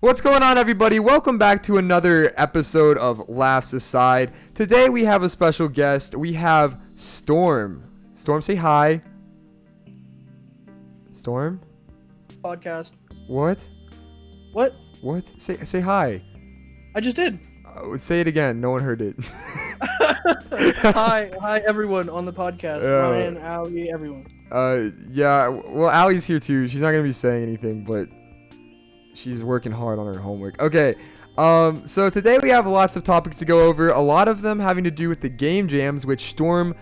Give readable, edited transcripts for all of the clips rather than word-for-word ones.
What's going on, everybody? Welcome back to another episode of Laughs Aside. Today we have a special guest. We have Storm. Storm, say hi. Storm? Podcast. What? What? What? Say hi. I just did. Say it again. No one heard it. Hi everyone on the podcast. Ryan, Ali, everyone. Yeah. Well, Allie's here too. She's not gonna be saying anything, but she's working hard on her homework. Okay. So today we have lots of topics to go over. A lot of them having to do with the game jams, which Storm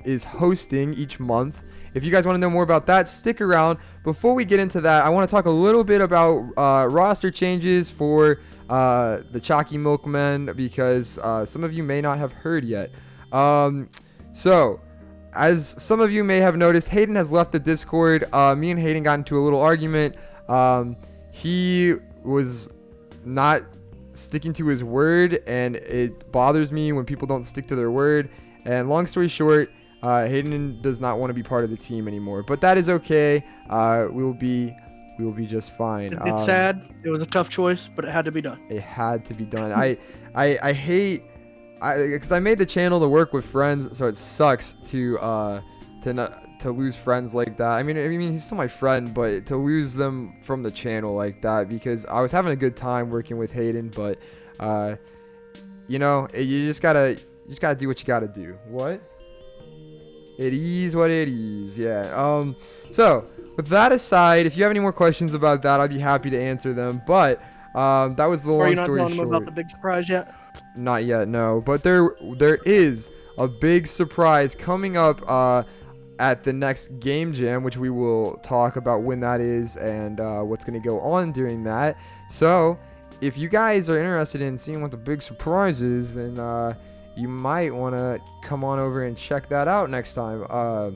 is hosting each month. If you guys want to know more about that, stick around. Before we get into that, I want to talk a little bit about roster changes for the Choccy-Milkmen because some of you may not have heard yet. So, as some of you may have noticed, Hayden has left the Discord. Me and Hayden got into a little argument. He was not sticking to his word, and it bothers me when people don't stick to their word. And long story short, Hayden does not want to be part of the team anymore, but that is okay. We will be just fine. It's sad. It was a tough choice, but it had to be done. It had to be done. I hate, because I made the channel to work with friends, so it sucks to lose friends like that. I mean he's still my friend, but to lose them from the channel like that, because I was having a good time working with Hayden, but you just gotta do what you gotta do. What? It is what it is. Yeah. So with that aside, if you have any more questions about that, I'd be happy to answer them. But that was the long story short. Are you not telling them about the big surprise yet? Not yet, no. But there is a big surprise coming up at the next game jam, which we will talk about when that is and what's going to go on during that. So if you guys are interested in seeing what the big surprise is, then you might want to come on over and check that out next time.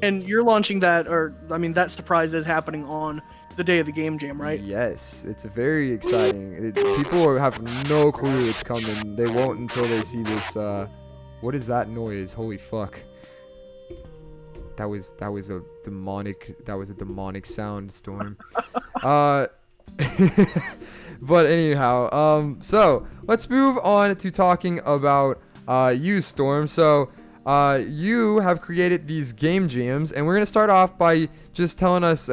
And you're launching that, that surprise is happening on the day of the game jam, right? Yes, it's very exciting. People have no clue it's coming. They won't until they see this. What is that noise? Holy fuck! That was a demonic sound, Storm. But anyhow, so let's move on to talking about you, Storm. So you have created these game jams, and we're gonna start off by just telling us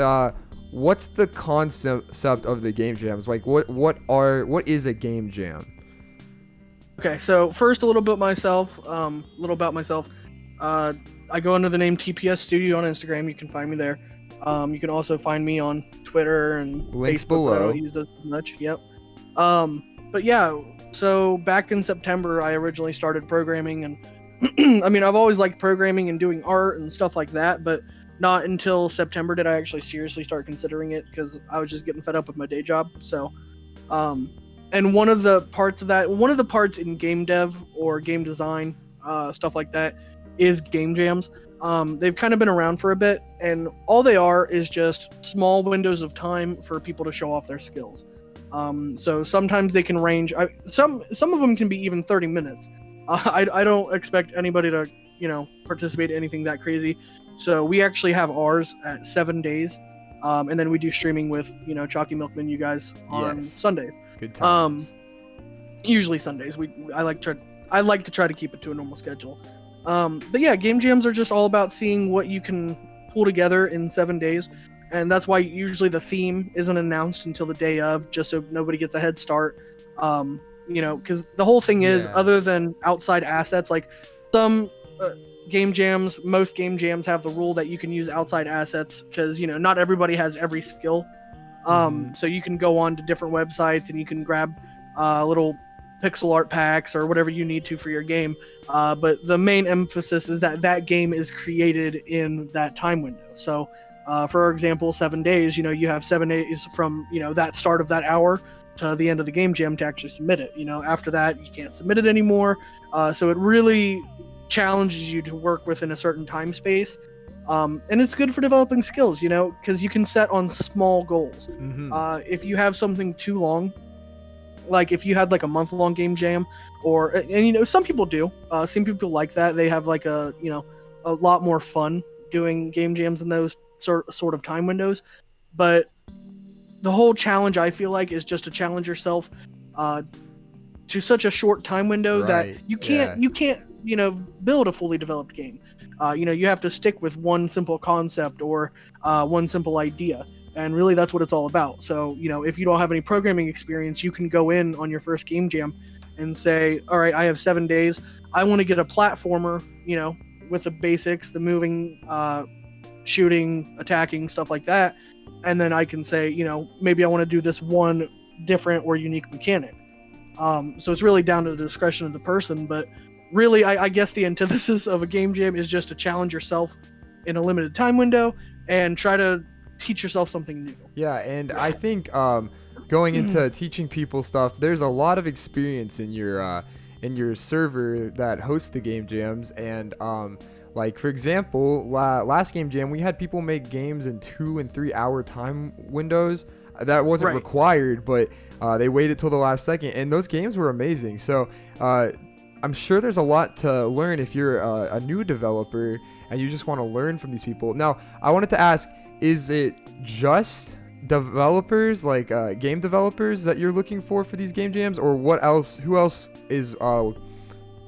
what's the concept of the game jams. Like, what is a game jam? Okay, so first a little about myself. I go under the name TPS Studio on Instagram. You can find me there. You can also find me on Twitter and Links Facebook. below. I don't use those much. Yep. But yeah, so back in September, I originally started programming, and I've always liked programming and doing art and stuff like that, but not until September did I actually seriously start considering it, because I was just getting fed up with my day job. So, and one of the parts in game dev or game design, stuff like that, is game jams. They've kind of been around for a bit, and all they are is just small windows of time for people to show off their skills. So sometimes they can range. Some of them can be even 30 minutes. I don't expect anybody to participate in anything that crazy. So we actually have ours at 7 days, and then we do streaming with ChoccyMilkMen, you guys, on Sundays. Good times. Usually Sundays. I like to try to keep it to a normal schedule. But yeah, game jams are just all about seeing what you can pull together in 7 days. And that's why usually the theme isn't announced until the day of, just so nobody gets a head start. Because the whole thing is, other than outside assets, like some most game jams have the rule that you can use outside assets, because not everybody has every skill. So you can go on to different websites and you can grab little pixel art packs or whatever you need to for your game. But the main emphasis is that game is created in that time window. So for example, 7 days, you have 7 days from, that start of that hour to the end of the game jam to actually submit it. After that, you can't submit it anymore. So it really challenges you to work within a certain time space. And it's good for developing skills, because you can set on small goals. Mm-hmm. If you have something too long, like if you had like a month-long game jam, and some people do. Some people like that. They have like a lot more fun doing game jams in those sort of time windows. But the whole challenge, I feel like, is just to challenge yourself uh, to such a short time window that Right. you Yeah. can't build a fully developed game. You have to stick with one simple concept or one simple idea, and really that's what it's all about. So if you don't have any programming experience, you can go in on your first game jam and say, all right, I have 7 days. I want to get a platformer, with the basics, the moving, shooting, attacking, stuff like that. And then I can say, maybe I want to do this one different or unique mechanic. So it's really down to the discretion of the person. But really, I guess the antithesis of a game jam is just to challenge yourself in a limited time window and try to teach yourself something new. Yeah, and I think going into teaching people stuff, there's a lot of experience in your server that hosts the game jams, and like for example, last game jam we had people make games in 2 and 3 hour time windows. That wasn't Right. required, but they waited till the last second, and those games were amazing. So I'm sure there's a lot to learn if you're a new developer and you just want to learn from these people. Now, I wanted to ask, is it just developers, like game developers, that you're looking for these game jams, or what else? Who else is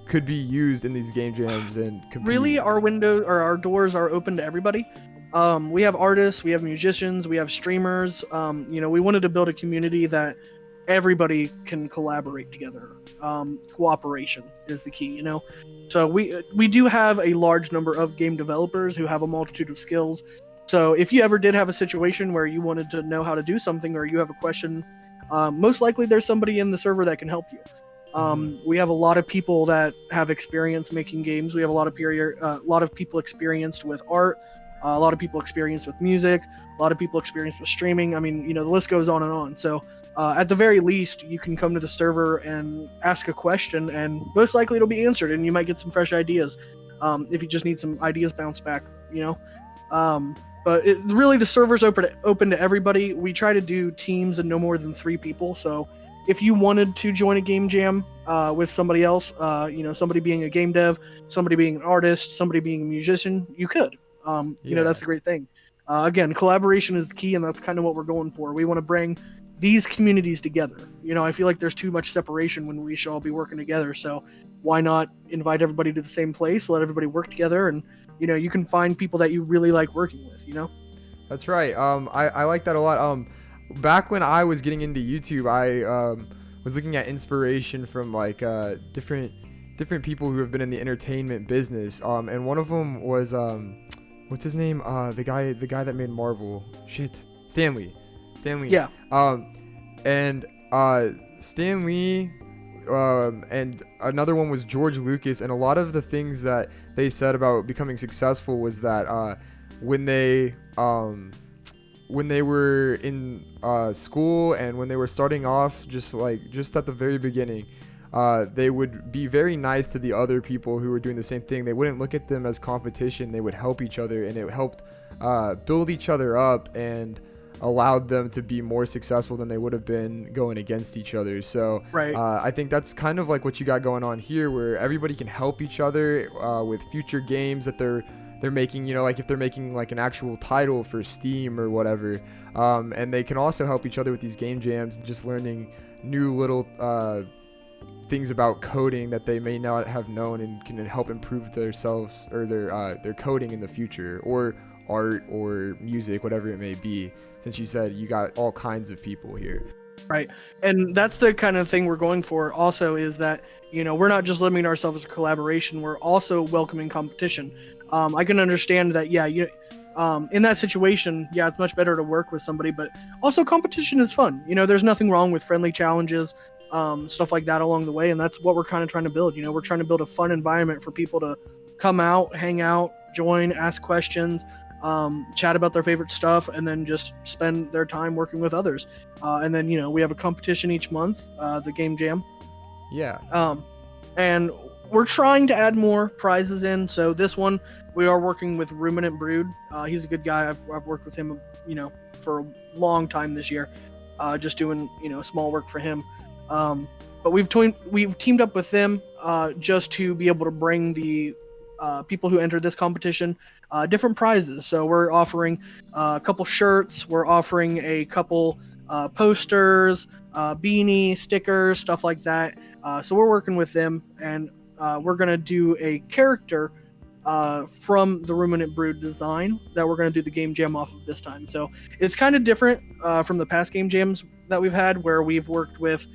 could be used in these game jams and compete? Really, our window or our doors are open to everybody. We have artists, we have musicians, we have streamers. We wanted to build a community that everybody can collaborate together. Cooperation is the key, So we do have a large number of game developers who have a multitude of skills. So if you ever did have a situation where you wanted to know how to do something or you have a question, most likely there's somebody in the server that can help you. We have a lot of people that have experience making games. We have a lot of people experienced with art, a lot of people experienced with music, a lot of people experienced with streaming. I mean, the list goes on and on. So at the very least, you can come to the server and ask a question, and most likely it'll be answered, and you might get some fresh ideas if you just need some ideas bounced back. But really, the server's open to everybody. We try to do teams of no more than 3 people. So if you wanted to join a game jam with somebody else, somebody being a game dev, somebody being an artist, somebody being a musician, you could. That's the great thing. Again, collaboration is the key, and that's kind of what we're going for. We want to bring these communities together. I feel like there's too much separation when we should all be working together. So why not invite everybody to the same place, let everybody work together, and you can find people that you really like working with. That's right. I like that a lot. Back when I was getting into YouTube, I was looking at inspiration from like different people who have been in the entertainment business. And one of them was what's his name? The guy that made Marvel. Shit, Stan Lee. Yeah. And Stan Lee. And another one was George Lucas, and a lot of the things that they said about becoming successful was that when they were in school and when they were starting off, just at the very beginning, they would be very nice to the other people who were doing the same thing. They wouldn't look at them as competition. They would help each other, and it helped build each other up and allowed them to be more successful than they would have been going against each other. So Right. I think that's kind of like what you got going on here, where everybody can help each other with future games that they're making, like if they're making like an actual title for Steam or whatever, and they can also help each other with these game jams, just learning new little things about coding that they may not have known, and can help improve themselves or their coding in the future, or art or music, whatever it may be, since you said you got all kinds of people here. Right. And that's the kind of thing we're going for also, is that, we're not just limiting ourselves to collaboration, we're also welcoming competition. I can understand that, in that situation, it's much better to work with somebody, but also competition is fun. There's nothing wrong with friendly challenges, stuff like that along the way, and that's what we're kind of trying to build. We're trying to build a fun environment for people to come out, hang out, join, ask questions, chat about their favorite stuff, and then just spend their time working with others. And then we have a competition each month, the game jam. Yeah. And we're trying to add more prizes in. So this one, we are working with Ruminant Brood. He's a good guy. I've worked with him, for a long time this year, just doing small work for him. But we've teamed up with them just to be able to bring the people who entered this competition different prizes. So we're offering a couple shirts. We're offering a couple posters, beanie, stickers, stuff like that. So we're working with them, and we're gonna do a character from the Ruminant Brood design that we're going to do the game jam off of this time. So it's kind of different from the past game jams that we've had, where we've worked with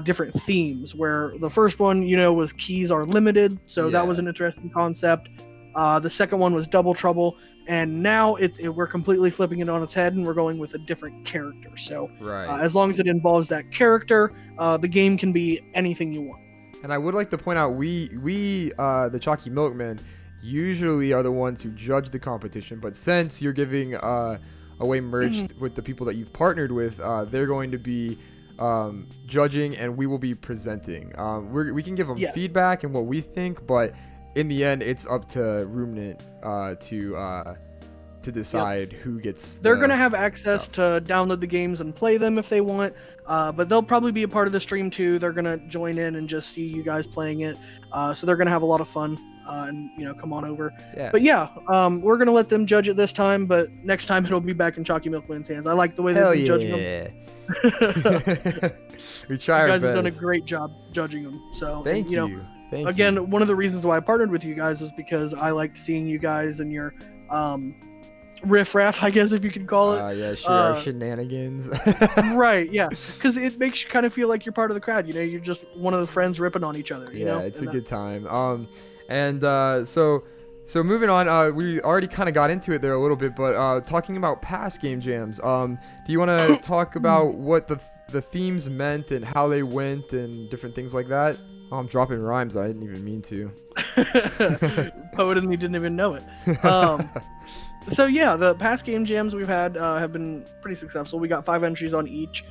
different themes. Where the first one, was keys are limited, so that was an interesting concept. The second one was Double Trouble, and now we're completely flipping it on its head, and we're going with a different character. So as long as it involves that character, the game can be anything you want. And I would like to point out, we the ChoccyMilkmen usually are the ones who judge the competition, but since you're giving away merch with the people that you've partnered with, they're going to be judging, and we will be presenting. We can give them feedback and what we think, but in the end, it's up to Ruminant to decide who gets. They're gonna have access to download the games and play them if they want, but they'll probably be a part of the stream too. They're gonna join in and just see you guys playing it, so they're gonna have a lot of fun. And come on over. But we're gonna let them judge it this time, but next time it'll be back in ChoccyMilkmen's hands. I like the way they've been judging them. We try our best. You guys have done a great job judging them. So thank you. Again, one of the reasons why I partnered with you guys was because I liked seeing you guys and your riff-raff, I guess, if you could call it. Our shenanigans. Right, yeah, because it makes you kind of feel like you're part of the crowd. You're just one of the friends ripping on each other. It's a good time. And so moving on, we already kind of got into it there a little bit, but talking about past game jams, do you want to talk about what the themes meant and how they went and different things like that? Oh, I'm dropping rhymes. I didn't even mean to. Poet and me didn't even know it. So the past game jams we've had have been pretty successful. We got 5 entries on each.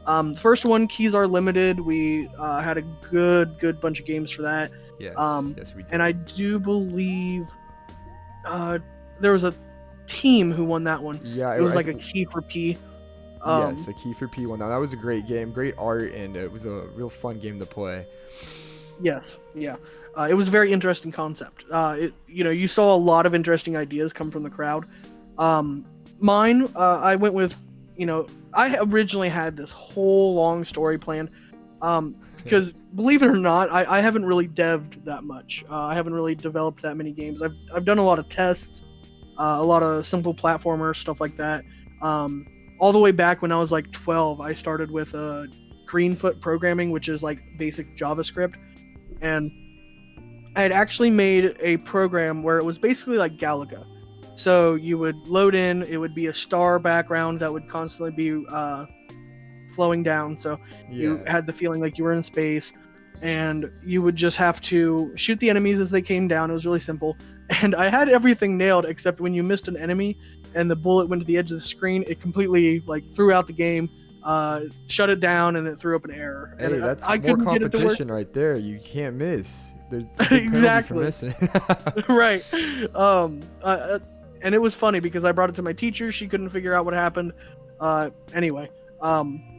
The first one, keys are limited. We had a good bunch of games for that. Yes, we did. And I do believe there was a team who won that one. Yeah, it was like a key for P. Yes, a key for P won that. That was a great game, great art, and it was a real fun game to play. Yes, yeah. It was a very interesting concept. You saw a lot of interesting ideas come from the crowd. Mine, I went with, I originally had this whole long story planned. Because believe it or not, I haven't really dev'd that much. I haven't really developed that many games. I've done a lot of tests, a lot of simple platformers, stuff like that. All the way back when I was like 12, I started with Greenfoot programming, which is like basic JavaScript, and I had actually made a program where it was basically like Galaga. So you would load in, it would be a star background that would constantly be flowing down, so you had the feeling like you were in space, and you would just have to shoot the enemies as they came down. It was really simple, and I had everything nailed except when you missed an enemy and the bullet went to the edge of the screen, it completely threw out the game, shut it down, and it threw up an error. Hey, and that's I more couldn't competition right there. You can't miss. There's a big penalty for missing. Right. And it was funny because I brought it to my teacher. She couldn't figure out what happened. Anyway.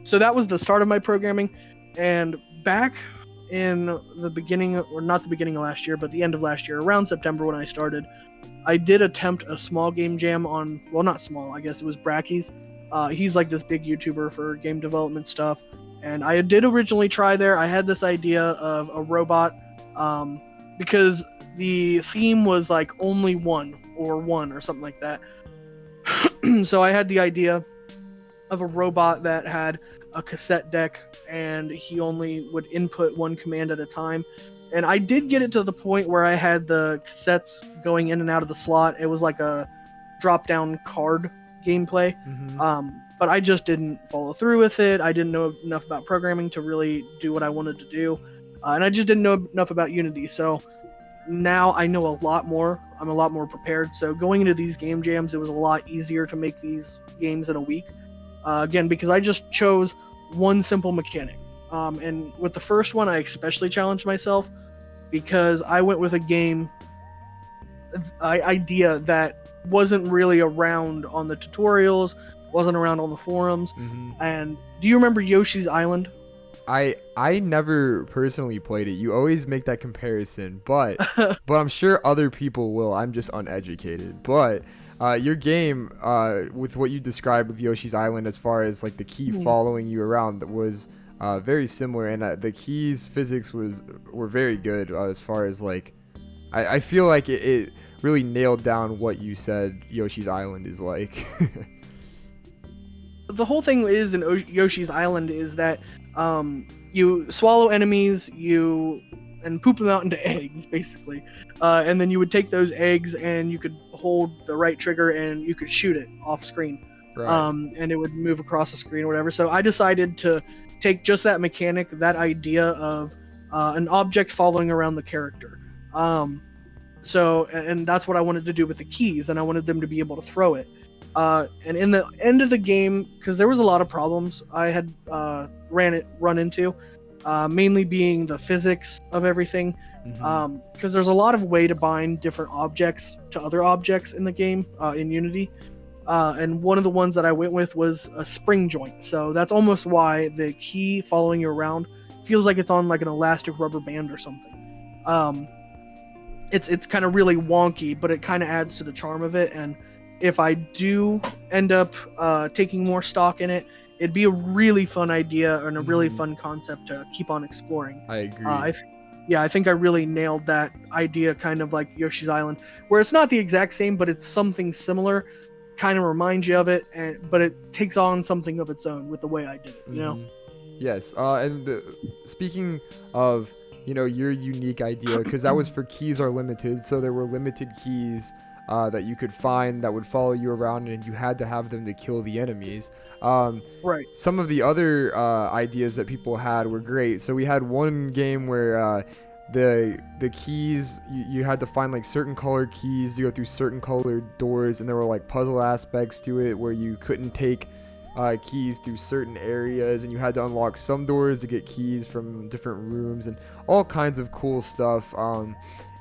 So that was the start of my programming, and back in the beginning, or not the beginning of last year, but the end of last year, around September when I started, I did attempt a small game jam on, well, not small, I guess it was Bracky's. He's like this big YouTuber for game development stuff, and I did originally try there. I had this idea of a robot, because the theme was like only one or something like that. So I had the idea of a robot that had a cassette deck, and he only would input one command at a time. And I did get it to the point where I had the cassettes going in and out of the slot. It was like a drop-down card gameplay. But I just didn't follow through with it. I didn't know enough about programming to really do what I wanted to do. And I just didn't know enough about Unity. So now I know a lot more. I'm a lot more prepared. So going into these game jams, it was a lot easier to make these games in a week. Again, because I just chose one simple mechanic. And with the first one, I especially challenged myself because I went with a game idea that wasn't really around on the tutorials, wasn't around on the forums. And do you remember Yoshi's Island? I never personally played it. You always make that comparison, but I'm sure other people will. I'm just uneducated. But your game, with what you described with Yoshi's Island, as far as like the key following you around, was very similar, and the keys physics were very good, as far as like I feel like it really nailed down what you said Yoshi's Island is like. The whole thing is in Yoshi's Island is that you swallow enemies, and poop them out into eggs, basically. And then you would take those eggs and you could hold the right trigger and you could shoot it off screen. Right. And it would move across the screen or whatever. So I decided to take just that mechanic, that idea of an object following around the character. And that's what I wanted to do with the keys, and I wanted them to be able to throw it. And in the end of the game, because there was a lot of problems I had run into, mainly being the physics of everything, because there's a lot of way to bind different objects to other objects in the game, in Unity. And one of the ones that I went with was a spring joint. So that's almost why the key following you around feels like it's on like an elastic rubber band or something. It's kind of really wonky, but it kind of adds to the charm of it. And if I do end up taking more stock in it, it'd be a really fun idea and a really fun concept to keep on exploring. I agree. I think I really nailed that idea, kind of like Yoshi's Island, where it's not the exact same, but it's something similar, kind of reminds you of it, but it takes on something of its own with the way I did it, you know? Yes, and speaking of, your unique idea, because that was for keys are limited, so there were limited keys that you could find that would follow you around, and you had to have them to kill the enemies. Right. Some of the other ideas that people had were great. So we had one game where the keys, you had to find like certain color keys to go through certain colored doors, and there were like puzzle aspects to it where you couldn't take keys through certain areas, and you had to unlock some doors to get keys from different rooms and all kinds of cool stuff.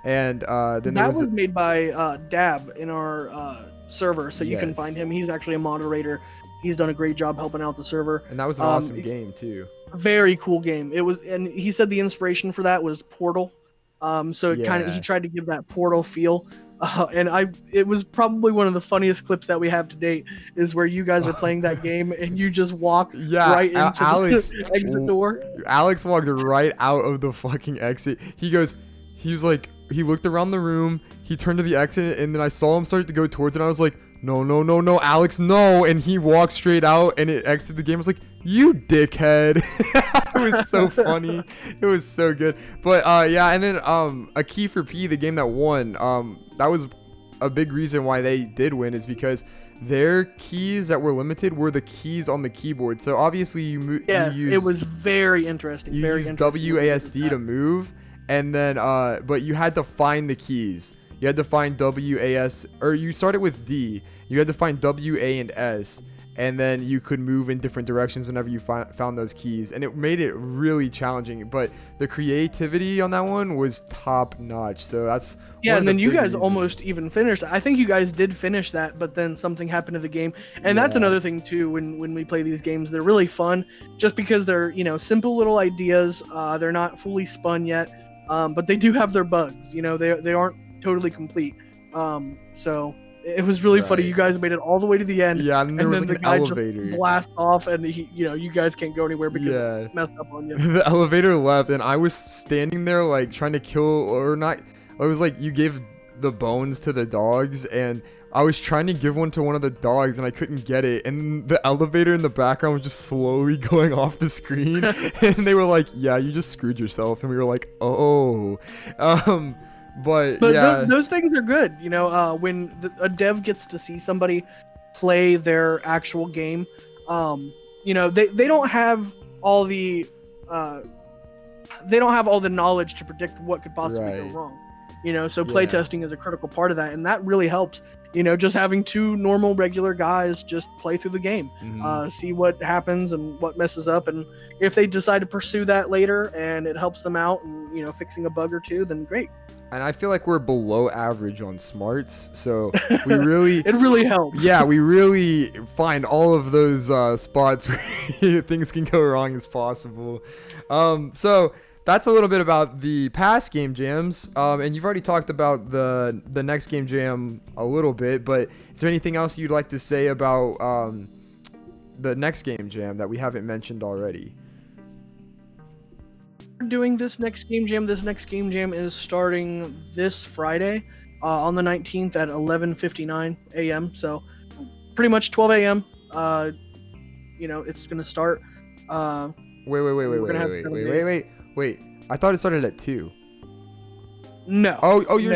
Then that was made by Dab in our server, so you can find him. He's actually a moderator. He's done a great job helping out the server. And that was an awesome game too. Very cool game. It was, and he said the inspiration for that was Portal. So it he tried to give that Portal feel. It was probably one of the funniest clips that we have to date, is where you guys are playing that game and you just walk right into the exit door. Alex walked right out of the fucking exit. He looked around the room, he turned to the exit, and then I saw him start to go towards it, and I was like, no, Alex, no. And he walked straight out and it exited the game. I was like, you dickhead. It was so funny. It was so good. But and then A Key for P, the game that won, that was a big reason why they did win, is because their keys that were limited were the keys on the keyboard. So obviously you used, it was very interesting. You used WASD to move, and then but you had to find the keys. You had to find WAS, or you started with D. You had to find W, A, and S, and then you could move in different directions whenever you found those keys. And it made it really challenging, but the creativity on that one was top notch. So that's and then you guys almost even finished. I think you guys did finish that, but then something happened to the game. And that's another thing too, when we play these games, they're really fun just because they're, simple little ideas. They're not fully spun yet, but they do have their bugs. They aren't totally complete. So it was really funny. You guys made it all the way to the end. Yeah, and there was like an elevator. Just blast off, and you guys can't go anywhere because it messed up on you. The elevator left, and I was standing there like trying to kill, or not. It was like you gave the bones to the dogs, and I was trying to give one to one of the dogs, and I couldn't get it. And the elevator in the background was just slowly going off the screen, and they were like, "Yeah, you just screwed yourself," and we were like, "Oh." But yeah, those things are good. When a dev gets to see somebody play their actual game, they don't have all the knowledge to predict what could possibly go wrong. So playtesting is a critical part of that, and that really helps. just having two normal regular guys just play through the game, see what happens and what messes up, and if they decide to pursue that later and it helps them out and fixing a bug or two, then great. And I feel like we're below average on smarts, so we really it really helps. Yeah, we really find all of those spots where things can go wrong as possible. So that's a little bit about the past game jams, and you've already talked about the next game jam a little bit, but is there anything else you'd like to say about the next game jam that we haven't mentioned already? Doing this next game jam is starting this Friday on the 19th at 11:59 a.m. So pretty much 12 a.m. It's gonna start. Wait. I thought it started at 2. No. Oh, you're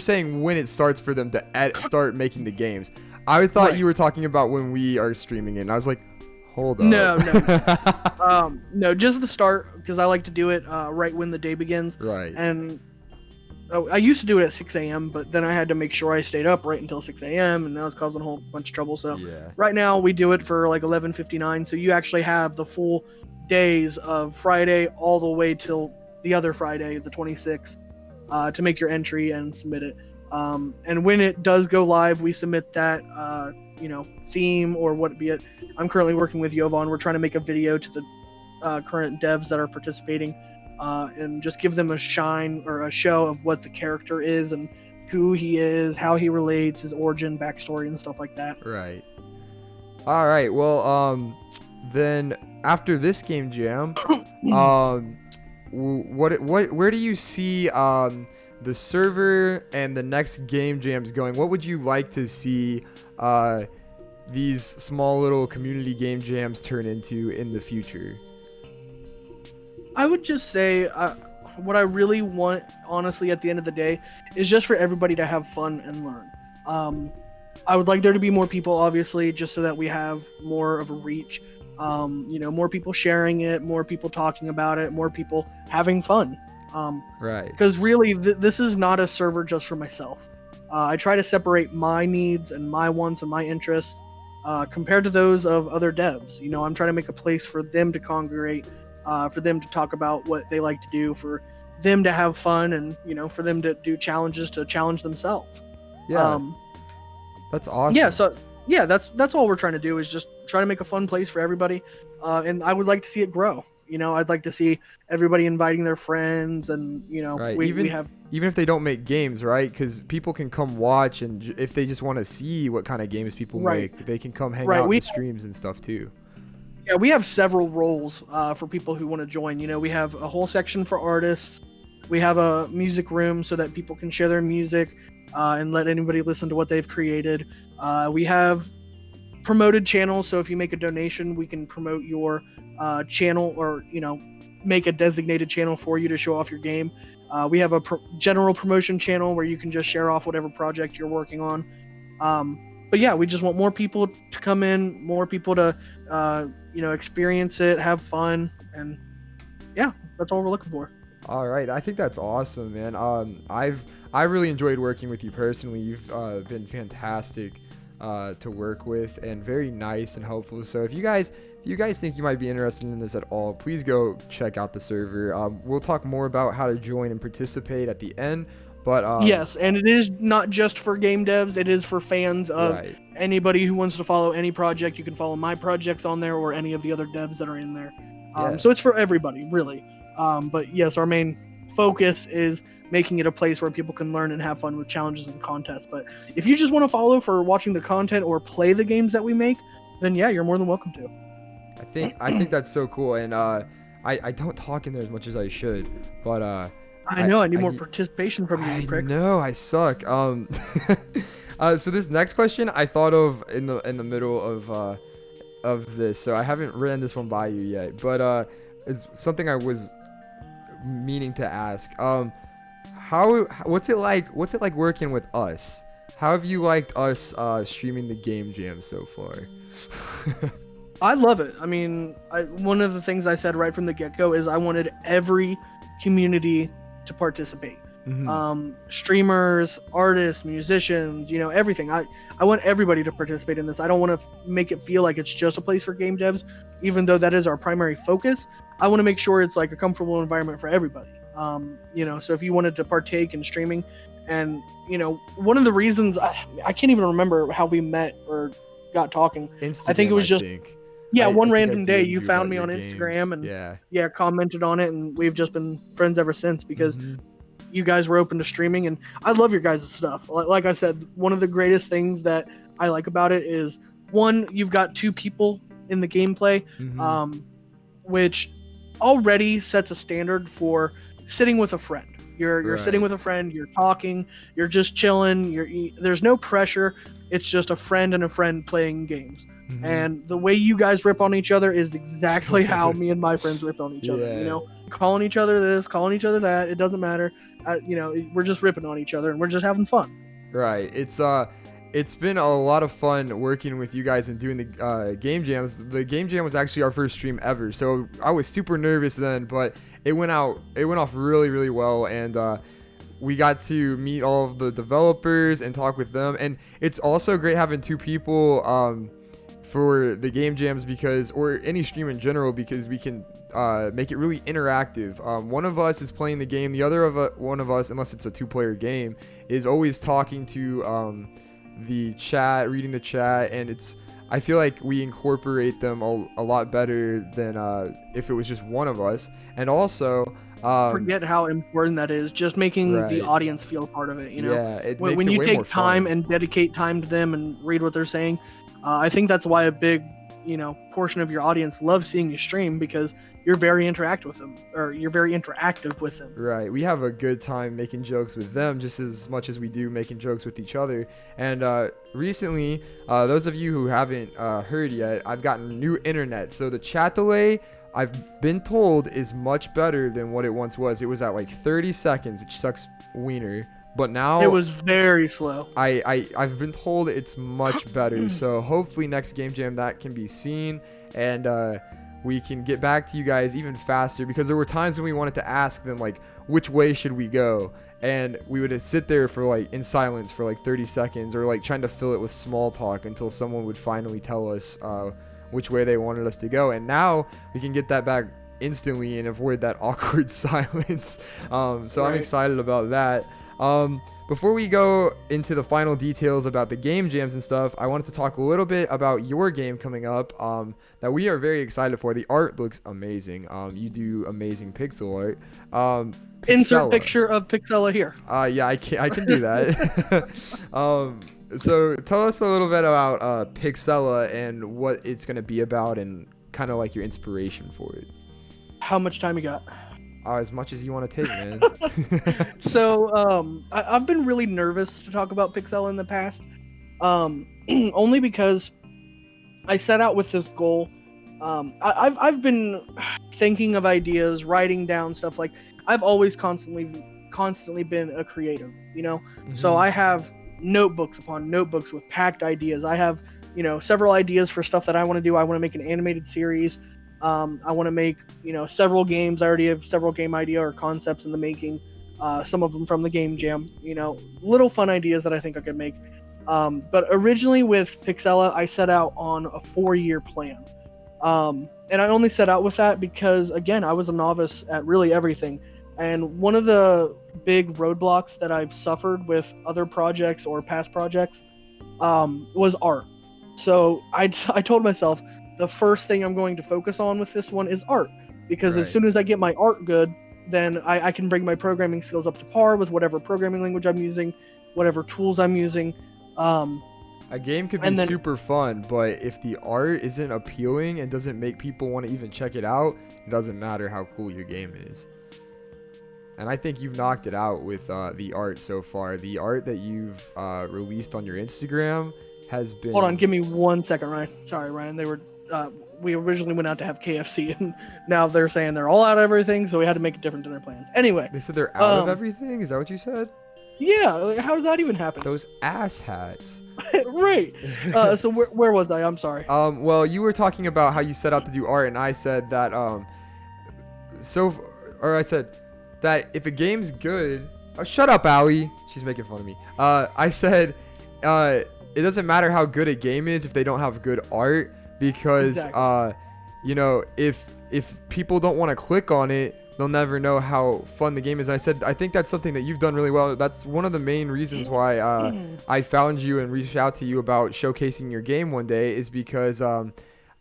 saying when it starts for them to start making the games. I thought you were talking about when we are streaming it. And I was like, hold up. No. No, just the start, because I like to do it right when the day begins. Right. And I used to do it at 6 a.m., but then I had to make sure I stayed up right until 6 a.m., and that was causing a whole bunch of trouble. So right now we do it for like 11:59, so you actually have the full days of Friday all the way till the other Friday, the 26th, to make your entry and submit it. And when it does go live, we submit that, theme or what be it. I'm currently working with Yovan. We're trying to make a video to the current devs that are participating, and just give them a shine or a show of what the character is and who he is, how he relates, his origin, backstory, and stuff like that. Right. All right. Well, then after this game jam, where do you see the server and the next game jams going? What would you like to see these small little community game jams turn into in the future? I would just say what I really want, honestly, at the end of the day, is just for everybody to have fun and learn. I would like there to be more people, obviously, just so that we have more of a reach. More people sharing it, more people talking about it, more people having fun. Right. Because really, this is not a server just for myself. I try to separate my needs and my wants and my interests compared to those of other devs. I'm trying to make a place for them to congregate, for them to talk about what they like to do, for them to have fun, and for them to do challenges to challenge themselves. Yeah. That's awesome. Yeah. So that's all we're trying to do, is just try to make a fun place for everybody, and I would like to see it grow. I'd like to see everybody inviting their friends, and right. we have, even if they don't make games, right? Because people can come watch, and if they just want to see what kind of games people make, they can come hang out in the streams and stuff too. Yeah, we have several roles for people who want to join. We have a whole section for artists. We have a music room so that people can share their music and let anybody listen to what they've created. We have promoted channels, so if you make a donation, we can promote your channel, or make a designated channel for you to show off your game. We have a general promotion channel where you can just share off whatever project you're working on. But yeah, we just want more people to come in, more people to experience it, have fun, and yeah, that's all we're looking for. All right, I think that's awesome, man. I really enjoyed working with you personally. You've been fantastic to work with, and very nice and helpful. So if you guys think you might be interested in this at all, please go check out the server. We'll talk more about how to join and participate at the end. But yes, and it is not just for game devs. It is for fans of anybody who wants to follow any project. You can follow my projects on there, or any of the other devs that are in there. So it's for everybody, really. But yes, our main focus is making it a place where people can learn and have fun with challenges and contests. But if you just want to follow for watching the content or play the games that we make, then yeah, you're more than welcome to. I think that's so cool, and I don't talk in there as much as I should, but I know I need more participation from you, prick. No, I suck. So this next question I thought of in the middle of this, so I haven't ran this one by you yet, but it's something I was meaning to ask. What's it like working with us? How have you liked us streaming the game jam so far? I love it. I mean, one of the things I said right from the get-go is I wanted every community to participate. streamers, artists, musicians, everything. I want everybody to participate in this. I don't want to make it feel like it's just a place for game devs, even though that is our primary focus. I want to make sure it's like a comfortable environment for everybody. So if you wanted to partake in streaming, and one of the reasons I can't even remember how we met or got talking. Instagram, I think it was just one random day you found me on games. Instagram and commented on it, and we've just been friends ever since because you guys were open to streaming, and I love your guys' stuff. Like I said, one of the greatest things that I like about it is, one, you've got two people in the gameplay, which already sets a standard for sitting with a friend. You're sitting with a friend, you're talking, you're just chilling, there's no pressure. It's just a friend and a friend playing games. And the way you guys rip on each other is exactly how me and my friends ripped on each other. Calling each other this, calling each other that, it doesn't matter. We're just ripping on each other and we're just having fun. Right. It's been a lot of fun working with you guys and doing the game jams. The game jam was actually our first stream ever, so I was super nervous then, but it went off really, really well, and we got to meet all of the developers and talk with them. And it's also great having two people for the game jams or any stream in general, because we can make it really interactive. One of us is playing the game, the other one of us, unless it's a two-player game, is always talking to the chat, reading the chat, and I feel like we incorporate them a lot better than if it was just one of us. And also forget how important that is, just making the audience feel part of it. When you take time and dedicate time to them and read what they're saying, I think that's why a big portion of your audience loves seeing you stream, because you're very interactive with them. Right. We have a good time making jokes with them just as much as we do making jokes with each other. And recently, those of you who haven't heard yet, I've gotten new internet. So the chat delay, I've been told, is much better than what it once was. It was at like 30 seconds, which sucks wiener. But now it was very slow. I've been told it's much better. So hopefully next game jam that can be seen, and we can get back to you guys even faster, because there were times when we wanted to ask them like, which way should we go, and we would sit there for like in silence for like 30 seconds, or like trying to fill it with small talk until someone would finally tell us which way they wanted us to go. And now we can get that back instantly and avoid that awkward silence. So I'm excited about that. Before we go into the final details about the game jams and stuff, I wanted to talk a little bit about your game coming up that we are very excited for. The art looks amazing. You do amazing pixel art. Insert picture of Pixella here. Yeah, I can do that. So tell us a little bit about Pixella and what it's going to be about, and kind of like your inspiration for it. How much time you got? As much as you want to take, man. So I've been really nervous to talk about Pixella in the past, only because I set out with this goal. I've been thinking of ideas, writing down stuff. Like, I've always constantly been a creative, So I have notebooks upon notebooks with packed ideas. I have several ideas for stuff that I want to do. I want to make an animated series. I want to make, several games. I already have several game idea or concepts in the making. Some of them from the game jam, little fun ideas that I think I could make. But originally with Pixella, I set out on a 4-year plan. And I only set out with that because, again, I was a novice at really everything. And one of the big roadblocks that I've suffered with other projects or past projects was art. So I told myself, the first thing I'm going to focus on with this one is art, because as soon as I get my art good, then I can bring my programming skills up to par with whatever programming language I'm using, whatever tools I'm using. A game could be super fun, but if the art isn't appealing and doesn't make people want to even check it out, it doesn't matter how cool your game is. And I think you've knocked it out with the art so far. The art that you've released on your Instagram has been... Hold on, give me 1 second, Ryan. Sorry, Ryan. They were... we originally went out to have KFC, and now they're saying they're all out of everything, so we had to make it different than their plans. Anyway. They said they're out of everything? Is that what you said? Yeah, how does that even happen? Those ass hats. Right. So where was I? I'm sorry. Well, you were talking about how you set out to do art, and I said that I said that if a game's good, Oh, shut up, Allie. She's making fun of me. I said, it doesn't matter how good a game is if they don't have good art, because Exactly. you know, if people don't want to click on it, they'll never know how fun the game is. And I said, I think that's something that you've done really well. That's one of the main reasons why I found you and reached out to you about showcasing your game one day, is because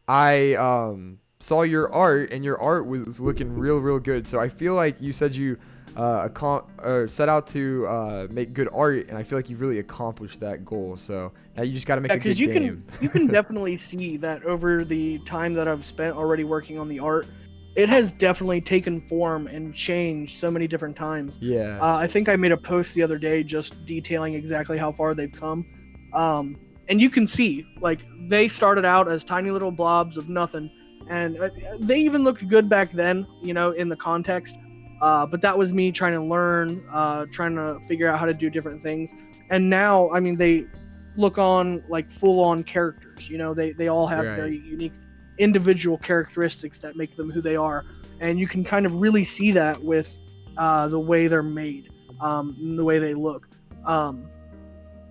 I saw your art, and your art was looking real good. So I feel like you said you set out to make good art, and I feel like you've really accomplished that goal. So now you just got to make Yeah, a good because you game. can definitely see that over the time that I've spent already working on the art, it has definitely taken form and changed so many different times. Yeah. I think I made a post the other day just detailing exactly how far they've come. And you can see, like, they started out as tiny little blobs of nothing, and they even looked good back then, you know, in the context. But that was me trying to learn, trying to figure out how to do different things. And now, I mean, they look on like full-on characters. You know, they all have Right. very unique individual characteristics that make them who they are, and you can kind of really see that with the way they're made, and the way they look.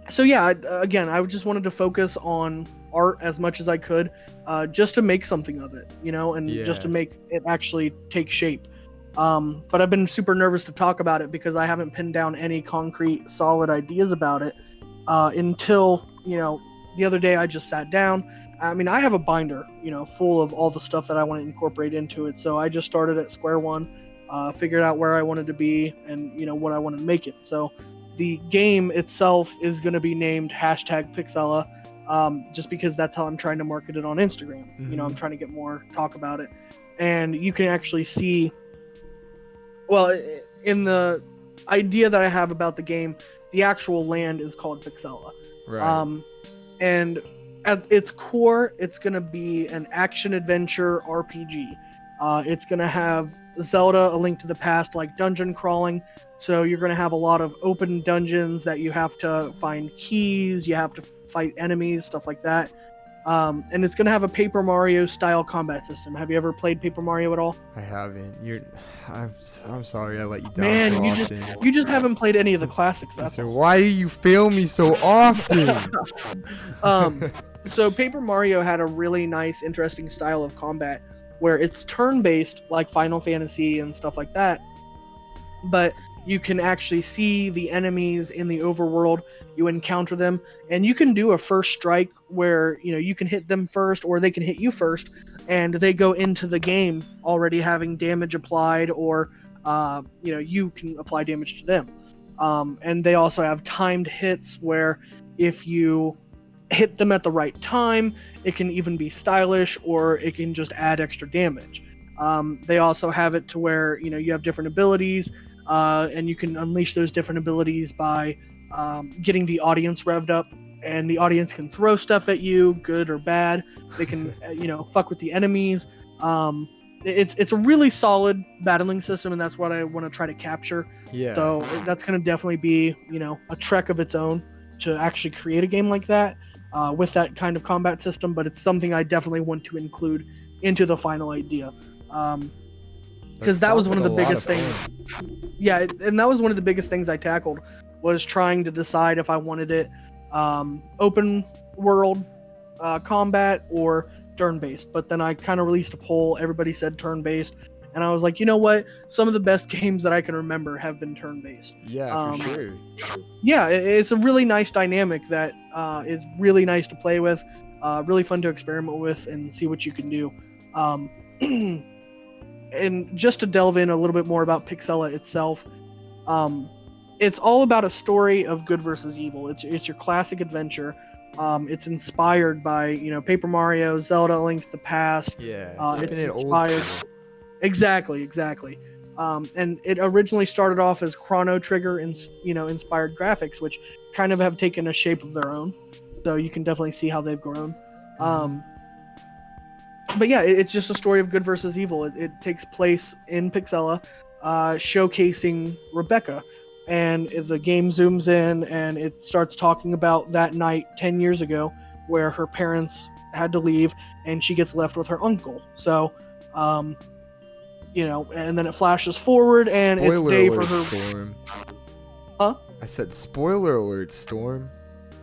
So yeah, again, I just wanted to focus on art as much as I could, just to make something of it, you know, and just to Yeah. make it actually take shape. But I've been super nervous to talk about it because I haven't pinned down any concrete, solid ideas about it, until, you know, the other day I just sat down. I mean, I have a binder, you know, full of all the stuff that I want to incorporate into it. So I just started at square one, figured out where I wanted to be, and, you know, what I wanted to make it. So the game itself is going to be named #Pixella, just because that's how I'm trying to market it on Instagram. You know, I'm trying to get more talk about it. And you can actually see, well, in the idea that I have about the game, the actual land is called Pixella. Right. Um, and at its core, it's going to be an action adventure RPG. It's going to have Zelda: A Link to the Past, like dungeon crawling. So you're going to have a lot of open dungeons that you have to find keys, you have to fight enemies, stuff like that. And it's going to have a Paper Mario style combat system. Have you ever played Paper Mario at all? I haven't. I'm, I'm sorry I let you down so Man, often. you just haven't played any of the classics. That's So all. why do you fail me so often? Um, so Paper Mario had a really nice, interesting style of combat where it's turn-based, like Final Fantasy and stuff like that, but you can actually see the enemies in the overworld. You encounter them, and you can do a first strike where, you know, you can hit them first, or they can hit you first, and they go into the game already having damage applied, or you know, you can apply damage to them. And they also have timed hits where if you hit them at the right time, it can even be stylish, or it can just add extra damage. They also have it to where, you know, you have different abilities, and you can unleash those different abilities by getting the audience revved up, and the audience can throw stuff at you, good or bad. They can, you know, fuck with the enemies. It's a really solid battling system, and that's what I want to try to capture. Yeah. So that's going to definitely be, you know, a trek of its own to actually create a game like that, with that kind of combat system. But it's something I definitely want to include into the final idea. Because that was one of the biggest things. Yeah, and that was one of the biggest things I tackled, was trying to decide if I wanted it open world combat or turn-based. But then I kind of released a poll. Everybody said turn-based, and I was like, you know what? Some of the best games that I can remember have been turn-based. Yeah, for sure. Yeah, it's a really nice dynamic that is really nice to play with, really fun to experiment with and see what you can do. And just to delve in a little bit more about Pixella itself, it's all about a story of good versus evil. It's your classic adventure. It's inspired by, you know, Paper Mario, Zelda: A Link to the Past. Yeah. It's Keeping it old inspired. school. Exactly. And it originally started off as Chrono Trigger and, you know, inspired graphics, which kind of have taken a shape of their own. So you can definitely see how they've grown. But yeah, it's just a story of good versus evil. It takes place in Pixella, showcasing Rebecca, and the game zooms in and it starts talking about that night 10 years ago where her parents had to leave and she gets left with her uncle. So, you know, and then it flashes forward and Spoiler it's day alert, for her. Storm. Huh? I said spoiler alert, Storm.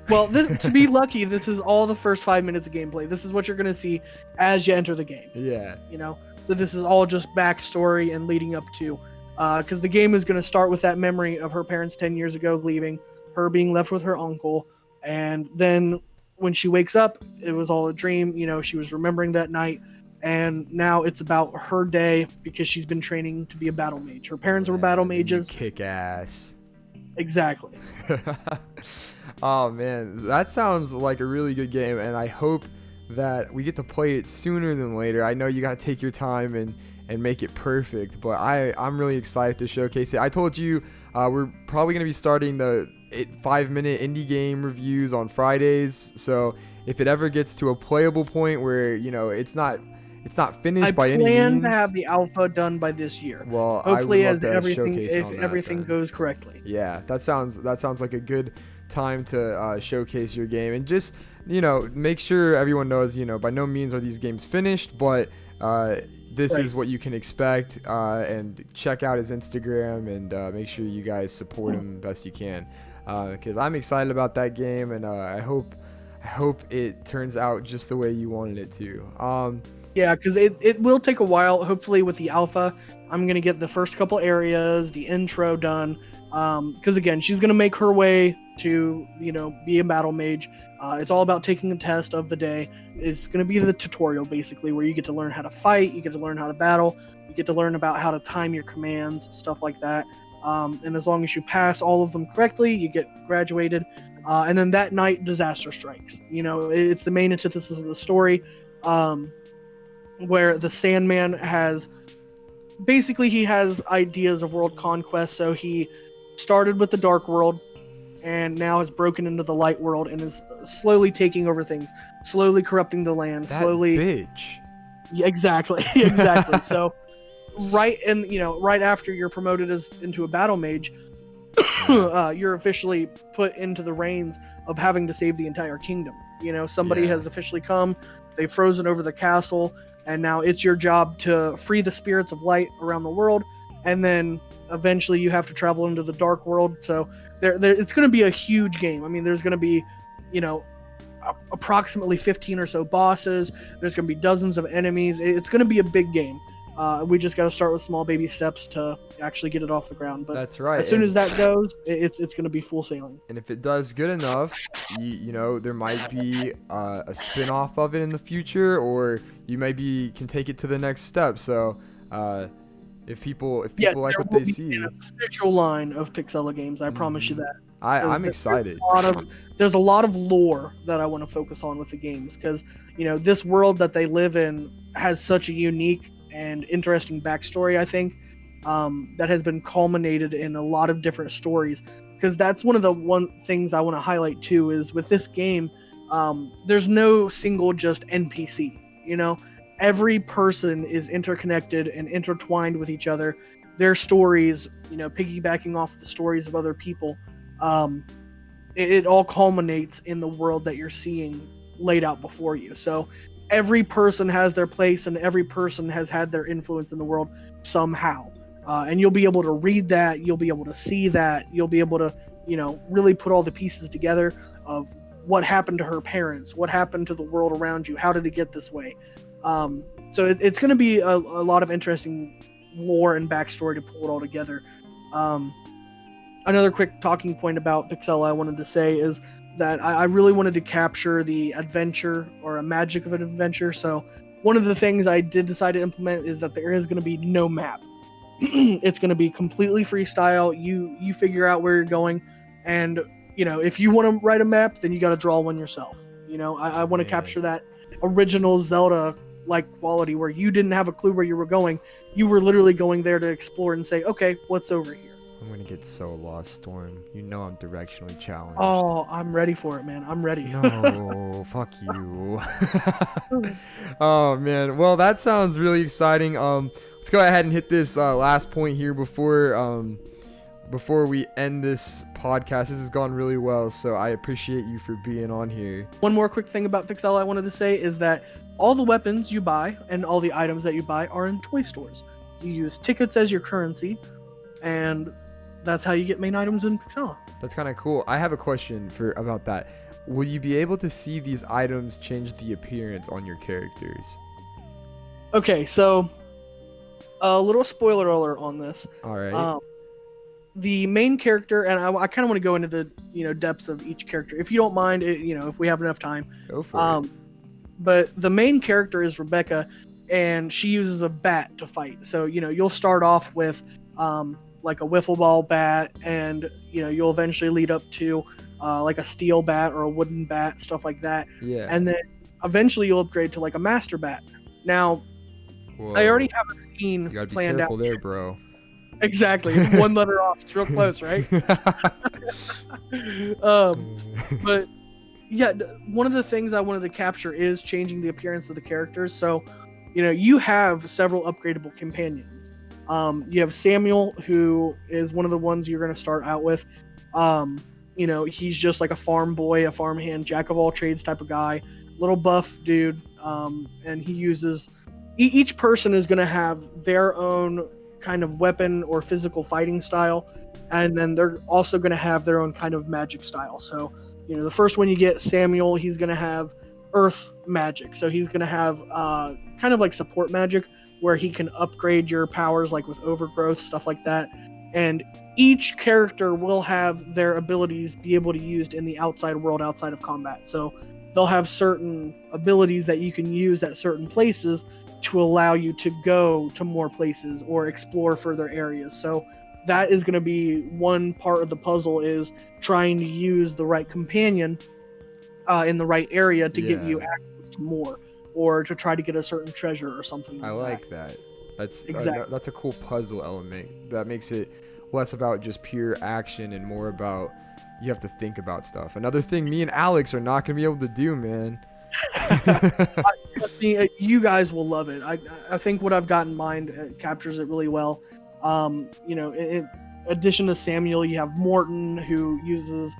Well, to be lucky, this is all the first 5 minutes of gameplay. This is what you're gonna see as you enter the game. Yeah. You know, so this is all just backstory and leading up to, because the game is gonna start with that memory of her parents 10 years ago leaving, her being left with her uncle, and then when she wakes up, it was all a dream. You know, she was remembering that night, and now it's about her day because she's been training to be a battle mage. Her parents were battle mages. You kick ass. Exactly. Oh man, that sounds like a really good game, and I hope that we get to play it sooner than later. I know you gotta take your time and make it perfect, but I'm really excited to showcase it. I told you we're probably gonna be starting the 5-minute indie game reviews on Fridays, so if it ever gets to a playable point where, you know, it's not finished by any means. I plan to have the alpha done by this year. Well, hopefully, I would love as to showcase if on that everything then. goes correctly. Yeah, that sounds like a good time to showcase your game, and just, you know, make sure everyone knows, you know, by no means are these games finished, but this Right. is what you can expect, and check out his Instagram, and make sure you guys support him best you can, because I'm excited about that game, and I hope it turns out just the way you wanted it to. Yeah, because it will take a while. Hopefully, with the alpha, I'm gonna get the first couple areas, the intro done. Because again, she's gonna make her way to, you know, be a battle mage. It's all about taking a test of the day. It's gonna be the tutorial basically, where you get to learn how to fight, you get to learn how to battle, you get to learn about how to time your commands, stuff like that. And as long as you pass all of them correctly, you get graduated. And then that night, disaster strikes. You know, it's the main antithesis of the story. Where the Sandman has he has ideas of world conquest, so he started with the dark world and now has broken into the light world and is slowly taking over things, slowly corrupting the land, That slowly bitch. Yeah, exactly. So right after you're promoted into a battle mage, you're officially put into the reins of having to save the entire kingdom. You know, somebody has officially come, they've frozen over the castle, and now it's your job to free the spirits of light around the world, and then eventually you have to travel into the dark world. So it's going to be a huge game. I mean, there's going to be, you know, approximately 15 or so bosses. There's going to be dozens of enemies. It's going to be a big game. We just got to start with small baby steps to actually get it off the ground. But that's right. As soon as that goes, it's going to be full sailing. And if it does good enough, you know, there might be a spin-off of it in the future, or you maybe can take it to the next step. So if people like what they see, an official line of Pixella games, I promise you that. I'm excited. There's a lot of lore that I want to focus on with the games, because, you know, this world that they live in has such a unique and interesting backstory, I think, that has been culminated in a lot of different stories. Because that's one of the things I want to highlight too, is with this game, there's no single just NPC. You know, every person is interconnected and intertwined with each other. Their stories, you know, piggybacking off the stories of other people, it all culminates in the world that you're seeing laid out before you. So every person has their place, and every person has had their influence in the world somehow. And you'll be able to read that, you'll be able to see that, you'll be able to, you know, really put all the pieces together of what happened to her parents, what happened to the world around you, how did it get this way. So it's going to be a lot of interesting lore and backstory to pull it all together. Another quick talking point about Pixella I wanted to say is that I really wanted to capture the adventure, or a magic of an adventure. So one of the things I did decide to implement is that there is going to be no map. It's going to be completely freestyle. You figure out where you're going, and, you know, if you want to write a map, then you got to draw one yourself. You know, I want to capture that original Zelda like quality where you didn't have a clue where you were going. You were literally going there to explore and say, okay, what's over here? I'm gonna get so lost, Storm. You know I'm directionally challenged. Oh, I'm ready for it, man. I'm ready. No, fuck you. Oh man. Well, that sounds really exciting. Let's go ahead and hit this last point here before we end this podcast. This has gone really well, so I appreciate you for being on here. One more quick thing about Pixella I wanted to say is that all the weapons you buy and all the items that you buy are in toy stores. You use tickets as your currency, and that's how you get main items in Pixel. That's kind of cool. I have a question about that. Will you be able to see these items change the appearance on your characters? Okay, so a little spoiler alert on this. All right. The main character, and I kind of want to go into the depths of each character, if you don't mind. If we have enough time. Go for it. But the main character is Rebecca, and she uses a bat to fight. So you'll start off with like a wiffle ball bat, and you'll eventually lead up to like a steel bat or a wooden bat, stuff like that. Yeah. And then eventually you'll upgrade to like a master bat. Now, Whoa. I already have a scene You gotta be planned careful out. there, bro. Exactly, it's one letter off. It's real close, right? But yeah, one of the things I wanted to capture is changing the appearance of the characters. So, you have several upgradable companions. You have Samuel, who is one of the ones you're going to start out with. He's just like a farm boy, a farmhand, jack of all trades type of guy, little buff dude. And he uses. Each person is going to have their own kind of weapon or physical fighting style, and then they're also going to have their own kind of magic style. So, the first one you get, Samuel, he's going to have earth magic. So he's going to have kind of like support magic, where he can upgrade your powers, like with overgrowth, stuff like that. And each character will have their abilities be able to be used in the outside world, outside of combat. So they'll have certain abilities that you can use at certain places to allow you to go to more places or explore further areas. So that is going to be one part of the puzzle, is trying to use the right companion in the right area to give you access to more, or to try to get a certain treasure or something. I like that. That's exactly. That's a cool puzzle element. That makes it less about just pure action and more about you have to think about stuff. Another thing me and Alex are not going to be able to do, man. Trust me, you guys will love it. I think what I've got in mind captures it really well. In addition to Samuel, you have Morton, who uses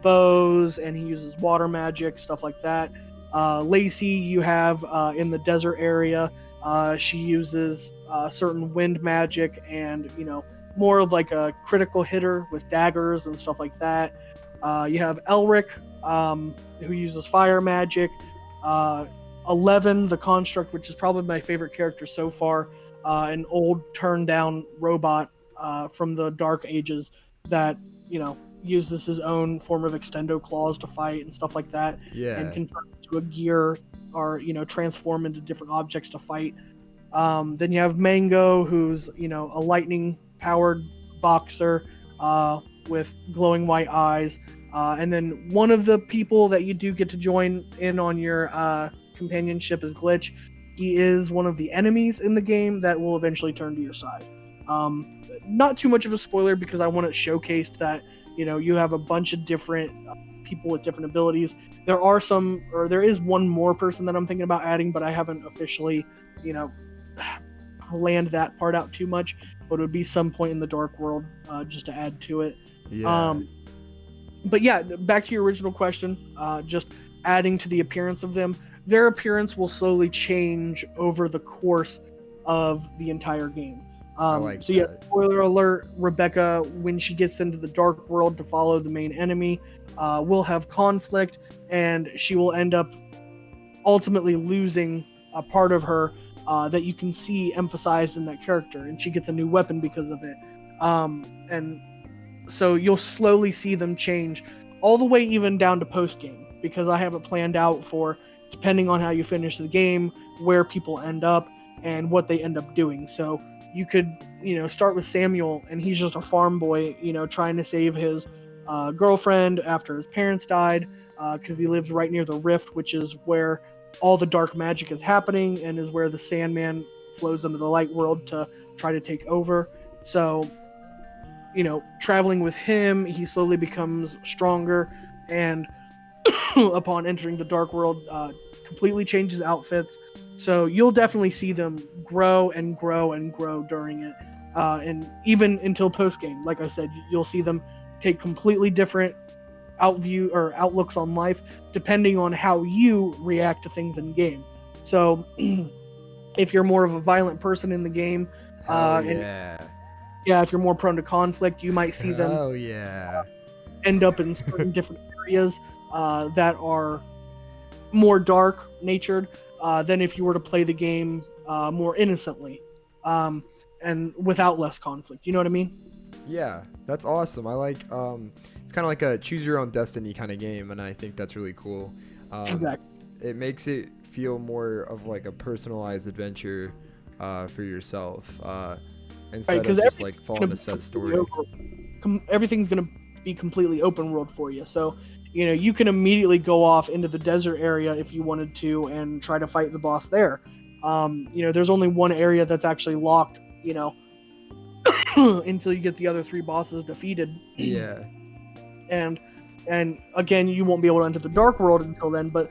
bows and he uses water magic, stuff like that. Lacey, you have in the desert area. She uses certain wind magic and more of like a critical hitter with daggers and stuff like that. You have Elric, who uses fire magic. 11, the Construct, which is probably my favorite character so far, an old turned down robot from the Dark Ages that uses his own form of extendo claws to fight and stuff like that. Yeah. And can turn into a gear or transform into different objects to fight. Then you have Mango, who's a lightning powered boxer with glowing white eyes. And then one of the people that you do get to join in on your companionship is Glitch. He is one of the enemies in the game that will eventually turn to your side. Not too much of a spoiler, because I want it showcased that you have a bunch of different people with different abilities. There is one more person that I'm thinking about adding, but I haven't officially planned that part out too much. But it would be some point in the Dark World just to add to it. Yeah. But yeah, back to your original question, just adding to the appearance of them. Their appearance will slowly change over the course of the entire game. Yeah, spoiler alert, Rebecca, when she gets into the Dark World to follow the main enemy, will have conflict, and she will end up ultimately losing a part of her that you can see emphasized in that character, and she gets a new weapon because of it. And so you'll slowly see them change all the way even down to post-game, because I have it planned out for, depending on how you finish the game, where people end up and what they end up doing. So you could, start with Samuel, and he's just a farm boy, trying to save his girlfriend after his parents died, because he lives right near the Rift, which is where all the dark magic is happening and is where the Sandman flows into the light world to try to take over. So traveling with him, he slowly becomes stronger, and upon entering the Dark World, completely changes outfits. So you'll definitely see them grow and grow and grow during it, and even until post game. Like I said, you'll see them take completely different outlooks on life, depending on how you react to things in game. So if you're more of a violent person in the game, Yeah, if you're more prone to conflict, you might see them Oh yeah. end up in certain different areas that are more dark natured than if you were to play the game more innocently and without less conflict. You know what I mean? Yeah, that's awesome. I like it's kind of like a choose your own destiny kind of game, and I think that's really cool. Um, Exactly. it makes it feel more of like a personalized adventure for yourself Right, instead of because just like following a set story. everything's going to be completely open world for you. So, you can immediately go off into the desert area if you wanted to and try to fight the boss there. There's only one area that's actually locked, until you get the other three bosses defeated. Yeah. and and again, you won't be able to enter the dark world until then. But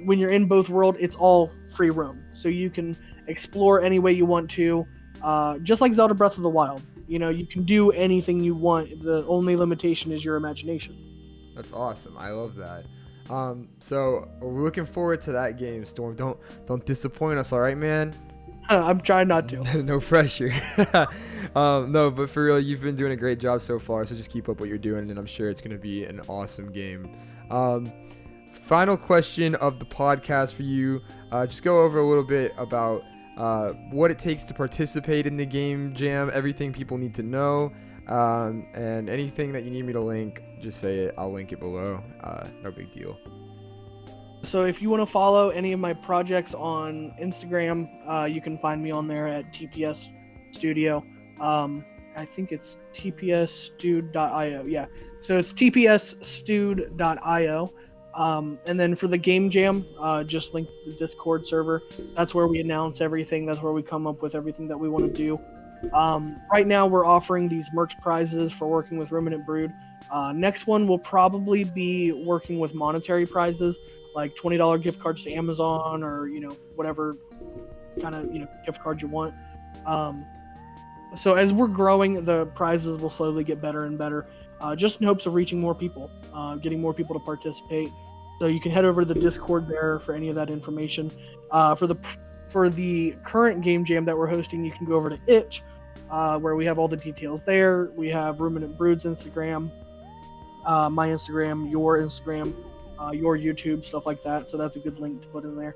when you're in both world, it's all free roam, so you can explore any way you want to, just like Zelda Breath of the Wild. You can do anything you want. The only limitation is your imagination. That's awesome. I love that. So we're looking forward to that game, Storm. Don't disappoint us, all right, man? I'm trying not to. No pressure. No, but for real, you've been doing a great job so far. So just keep up what you're doing, and I'm sure it's gonna be an awesome game. Final question of the podcast for you. Just go over a little bit about what it takes to participate in the game jam, everything people need to know, and anything that you need me to link, just say it. I'll link it below. No big deal. So if you want to follow any of my projects on Instagram, you can find me on there at TPS Studio. I think it's tpsstud.io. Yeah, so it's tpsstud.io. And then for the game jam, just link the Discord server. That's where we announce everything. That's where we come up with everything that we want to do. Right now, we're offering these merch prizes for working with Ruminant Brood. Next one will probably be working with monetary prizes, like $20 gift cards to Amazon, or whatever kind of gift card you want. So as we're growing, the prizes will slowly get better and better, just in hopes of reaching more people, getting more people to participate. So you can head over to the Discord there for any of that information. For the current game jam that we're hosting, you can go over to Itch, where we have all the details there. We have Ruminant Brood's Instagram, my Instagram, your Instagram, your YouTube, stuff like that. So that's a good link to put in there.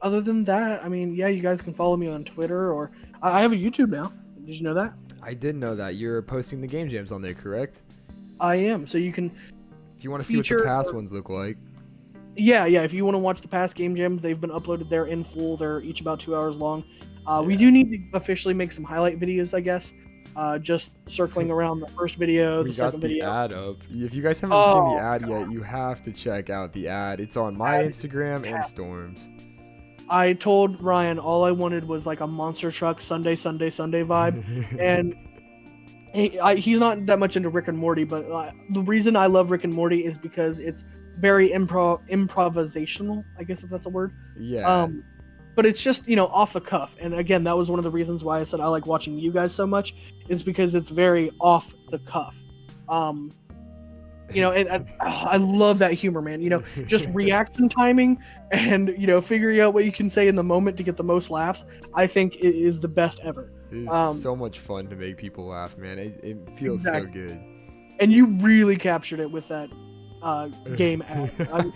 Other than that, I mean, yeah, you guys can follow me on Twitter, or I have a YouTube now. Did you know that? I did know that. You're posting the game jams on there, correct? I am. So you can. If you want to see what the past ones look like. Yeah. If you want to watch the past game jams, they've been uploaded there in full. They're each about 2 hours long. We do need to officially make some highlight videos, I guess. Just circling around the first video, the second video. We got the ad up. If you guys haven't seen the ad yet, you have to check out the ad. It's on my Instagram and Storm's. I told Ryan all I wanted was like a monster truck Sunday vibe, and he's not that much into Rick and Morty, but the reason I love Rick and Morty is because it's very improvisational, I guess, if that's a word. Yeah. But it's just off the cuff, and again, that was one of the reasons why I said I like watching you guys so much, is because it's very off the cuff. I love that humor, man. Just reaction timing and figuring out what you can say in the moment to get the most laughs. I think it is the best ever. It's so much fun to make people laugh, man. It feels so good. And you really captured it with that game ad.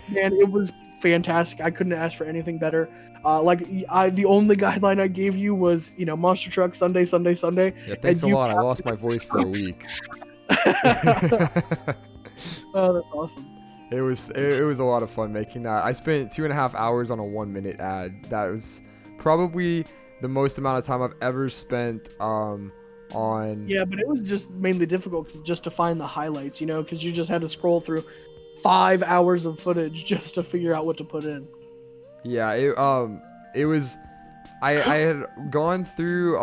Man, it was fantastic. I couldn't ask for anything better. The only guideline I gave you was monster truck Sunday. Yeah, thanks a lot. I lost my voice for a week. Oh, that's awesome. It was a lot of fun making that. I spent 2.5 hours on a 1-minute ad. That was probably the most amount of time I've ever spent on. Yeah, but it was just mainly difficult just to find the highlights, because you just had to scroll through 5 hours of footage just to figure out what to put in. Yeah, it was. I had gone through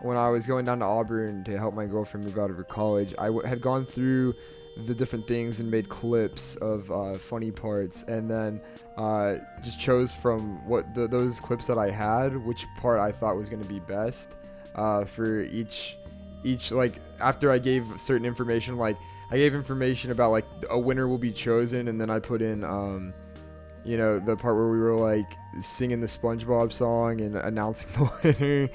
when I was going down to Auburn to help my girlfriend move out of her college. I had gone through the different things and made clips of funny parts, and then just chose from those clips that I had which part I thought was going to be best for each like after I gave certain information. Like I gave information about like a winner will be chosen, and then I put in the part where we were like singing the SpongeBob song and announcing the winner,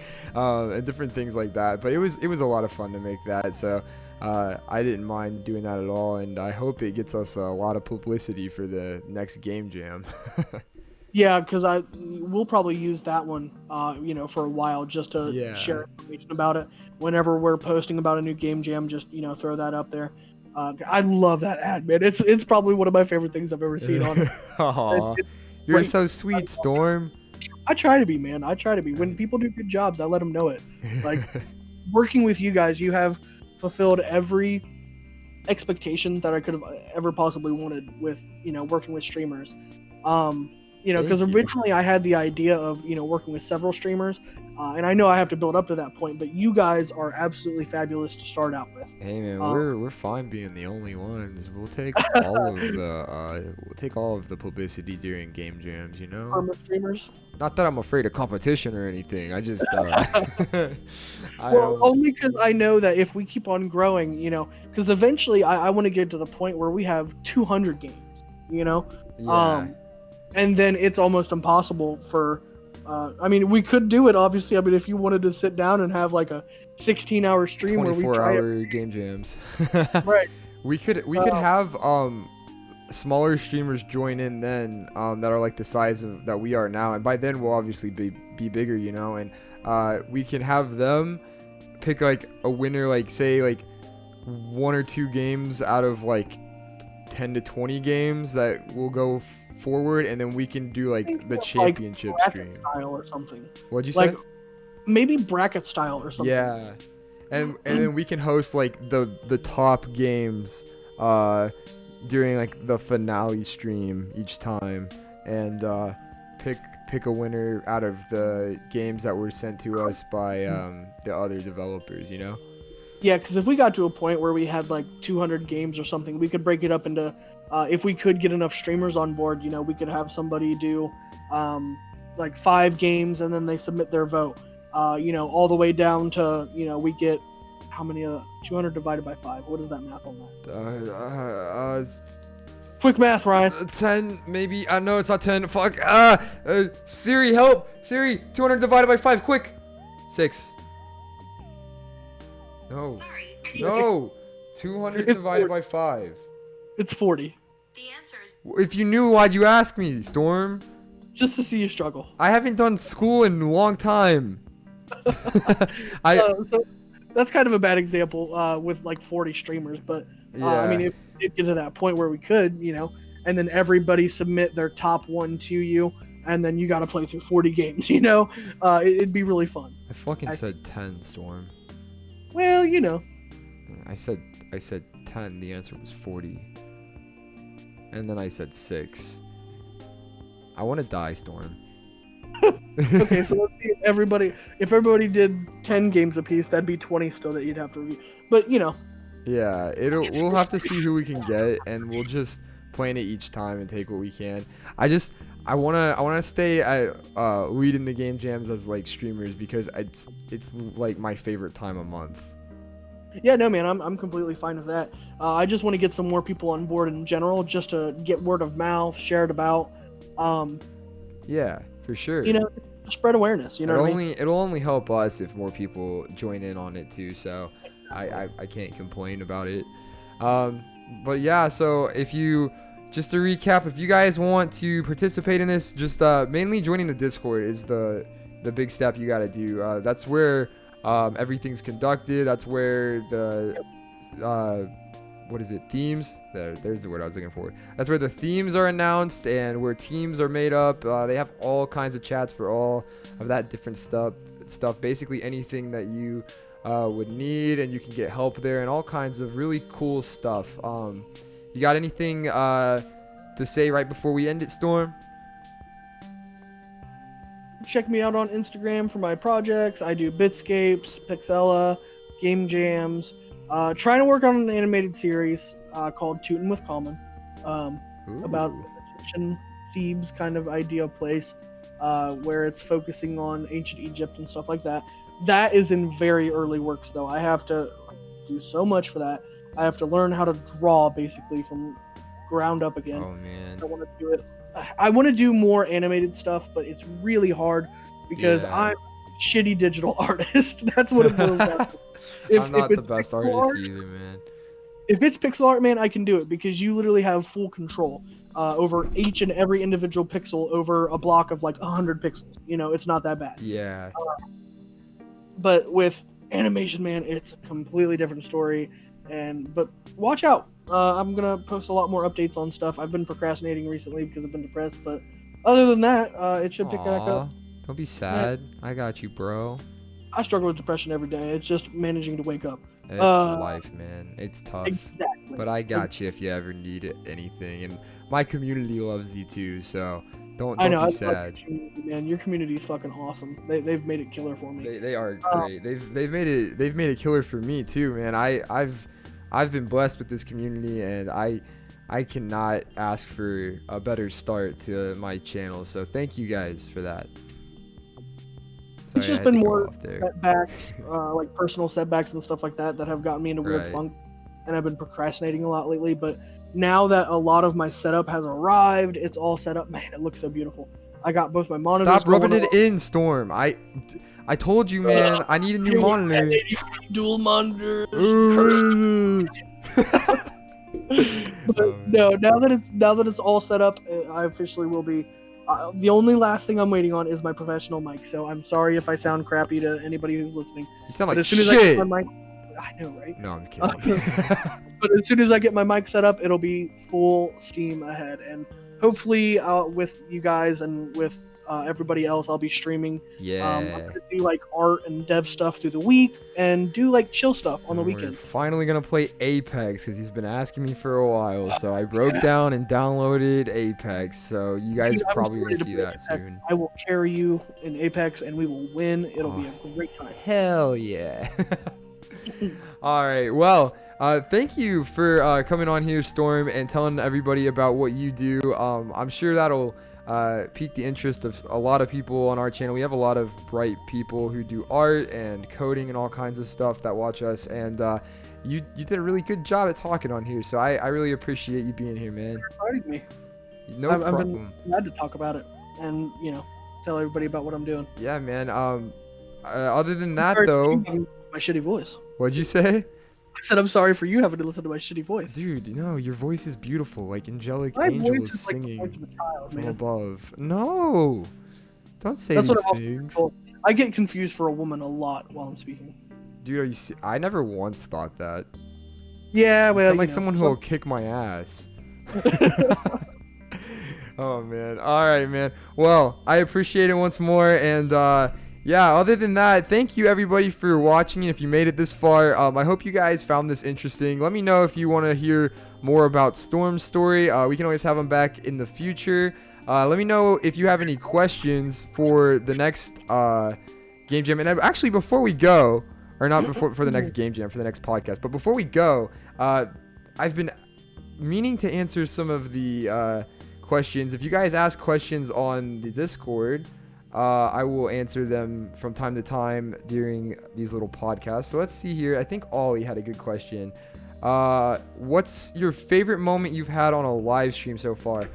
and different things like that. But it was a lot of fun to make that. So I didn't mind doing that at all, and I hope it gets us a lot of publicity for the next game jam. Yeah, because we'll probably use that one, for a while just to Yeah. share information about it. Whenever we're posting about a new game jam, just throw that up there. I love that ad, man. It's probably one of my favorite things I've ever seen on it. Aw, It's you're great. so sweet, Storm. I try to be, man. I try to be. When people do good jobs, I let them know it. Like working with you guys, you have fulfilled every expectation that I could have ever possibly wanted with working with streamers. Because Thank you. originally I had the idea of working with several streamers, and I know I have to build up to that point, but you guys are absolutely fabulous to start out with. Hey man, we're fine being the only ones. We'll take all of the publicity during game jams, you know? From the streamers. Not that I'm afraid of competition or anything. I just Well, only because I know that if we keep on growing, because eventually I want to get to the point where we have 200 games, yeah. And then it's almost impossible for. We could do it, obviously. If you wanted to sit down and have like a 16-hour stream where we try 24-hour game jams. Right. We could have smaller streamers join in then that are like the size of that we are now, and by then we'll obviously be bigger, and we can have them pick like a winner, like say like 1 or 2 games out of like 10 to 20 games that will go forward, and then we can do like the championship stream style or something. What'd you say? Maybe bracket style or something. Yeah, and then we can host like the top games during like the finale stream each time, and pick a winner out of the games that were sent to us by the other developers, Yeah, because if we got to a point where we had like 200 games or something, we could break it up into if we could get enough streamers on board, we could have somebody do like 5 games, and then they submit their vote, all the way down to, we get how many 200 divided by 5. What is that math on that? Quick math, Ryan. 10 maybe. No, it's not 10. Fuck. Siri, help. Siri, 200 divided by 5, quick. 6. No. Sorry. No. 200 divided by 5. It's 40. The answer is If you knew, why'd you ask me, Storm? Just to see you struggle. I haven't done school in a long time. So that's kind of a bad example with like 40 streamers, but Yeah. if we did get to that point where we could, and then everybody submit their top one to you, and then you got to play through 40 games, it'd be really fun. I fucking said 10, Storm. Well, I said 10. The answer was 40. And then I said 6. I want to die, Storm. Okay, so let's see if everybody did 10 games apiece, that'd be 20 still that you'd have to review. But Yeah, we'll have to see who we can get, and we'll just plan it each time and take what we can. I wanna stay at leading the game jams as like streamers, because it's like my favorite time of month. yeah, no man, I'm completely fine with that. I just want to get some more people on board in general, just to get word of mouth, share it about. Yeah, for sure. Spread awareness. It'll only help us if more people join in on it too. So I can't complain about it. But yeah, so just to recap, if you guys want to participate in this, just mainly joining the Discord is the big step you got to do. That's where everything's conducted. That's where the themes, there's the word I was looking for. That's where the themes are announced and where teams are made up. They have all kinds of chats for all of that different stuff, basically anything that you would need, and you can get help there and all kinds of really cool stuff. You got anything to say right before we end it, Storm? Check me out on Instagram for my projects. I do Bitscapes, Pixella, game jams. Trying to work on an animated series called Tootin' with Common, about Egyptian Thebes kind of idea place, where it's focusing on ancient Egypt and stuff like that. That is in very early works, though. I have to do so much for that. I have to learn how to draw basically from ground up again. Oh man. I want to do it I want to do more animated stuff, but it's really hard because Yeah. I'm a shitty digital artist. That's what it boils down to. I'm not the it's best pixel artist art, either, man. if it's pixel art, man, I can do it because you literally have full control over each and every individual pixel over a block of like 100 pixels. You know, it's not that bad. Yeah. But with animation, man, it's a completely different story. But watch out. I'm gonna post a lot more updates on stuff. I've been procrastinating recently because I've been depressed, but other than that, it should pick back up. Aw, don't be sad. I got you, bro. I struggle with depression every day. It's just managing to wake up. It's life, man. It's tough. Exactly. But I got you if you ever need anything. And my community loves you too, so don't I know, be I sad. love your community, man. Your community is fucking awesome. They've made it killer for me. They are great. They've made it killer for me too, man. I've been blessed with this community, and I cannot ask for a better start to my channel. So thank you guys for that. It's Sorry, I just had been to go more off there. setbacks, like personal setbacks and stuff like that have gotten me in a weird Right. funk, and I've been procrastinating a lot lately. But now that a lot of my setup has arrived, it's all set up. Man, it looks so beautiful. I got both my monitors. Stop rubbing going it in, Storm. I told you, man. I need a new monitor. Dual monitors. Ooh. But no, now that it's all set up, I officially will be. The only last thing I'm waiting on is my professional mic. So I'm sorry if I sound crappy to anybody who's listening. You sound But like as soon as shit. I get my mic, I know, right? No, I'm kidding. But as soon as I get my mic set up, it'll be full steam ahead. And hopefully, with you guys and with everybody else, I'll be streaming. I'm Yeah. gonna do like art and dev stuff through the week, and do like chill stuff on the We're weekend. finally gonna play Apex because he's been asking me for a while. So I broke down and downloaded Apex. So you guys Dude, are I'm probably ready gonna to see play that Apex. soon. I will carry you in Apex, and we will win. It'll be a great time. Hell yeah. All right. Well, thank you for coming on here, Storm, and telling everybody about what you do. I'm sure that'll pique the interest of a lot of people on our channel. We have a lot of bright people who do art and coding and all kinds of stuff that watch us, and you did a really good job at talking on here. So I really appreciate you being here, man. For inviting me. No I've problem. been glad to talk about it, and tell everybody about what I'm doing. Yeah, man. Other than that, Sorry for though, you having my shitty voice. what'd you say? I said I'm sorry for you having to listen to my shitty voice. Dude, no, your voice is beautiful, like angelic My angels voice is like the singing voice of a child, from man. above. No, don't say That's these what I'm things. told. I get confused for a woman a lot while I'm speaking. Dude, are you? I never once thought that. Yeah, You well, sound like someone who will kick my ass. Oh man. All right, man. Well, I appreciate it once more, and yeah. Other than that, thank you everybody for watching. If you made it this far, I hope you guys found this interesting. Let me know if you want to hear more about Storm's story. We can always have him back in the future. Let me know if you have any questions for the next game jam. And actually, before we go, or not before for the next game jam, for the next podcast, but before we go, I've been meaning to answer some of the questions. If you guys ask questions on the Discord, I will answer them from time to time during these little podcasts. So let's see here. I think Ollie had a good question. What's your favorite moment you've had on a live stream so far?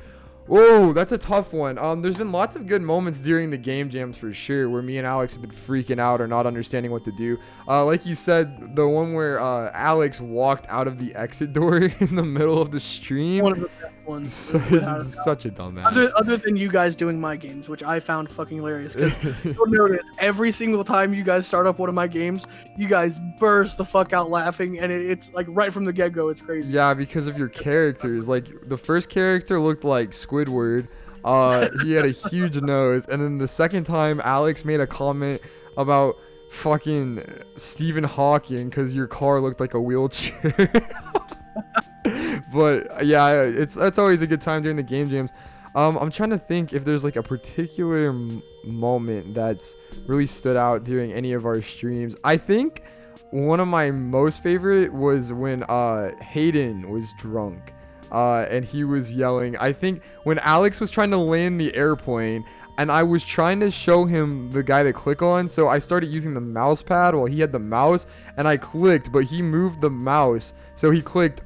Oh, that's a tough one. There's been lots of good moments during the game jams for sure, where me and Alex have been freaking out or not understanding what to do. Like you said, the one where Alex walked out of the exit door in the middle of the stream. One of the best ones. Such a dumbass. Other than you guys doing my games, which I found fucking hilarious. Because you'll notice every single time you guys start up one of my games, you guys burst the fuck out laughing, and it's like right from the get-go. It's crazy. Yeah, because of your characters. Like the first character looked like Squidward. He had a huge nose, and then the second time Alex made a comment about fucking Stephen Hawking because your car looked like a wheelchair. But yeah, it's always a good time during the game jams. I'm trying to think if there's like a particular moment that's really stood out during any of our streams. I think one of my most favorite was when Hayden was drunk. And he was yelling. I think when Alex was trying to land the airplane, and I was trying to show him the guy to click on, so I started using the mouse pad while he had the mouse, and I clicked, but he moved the mouse, so he clicked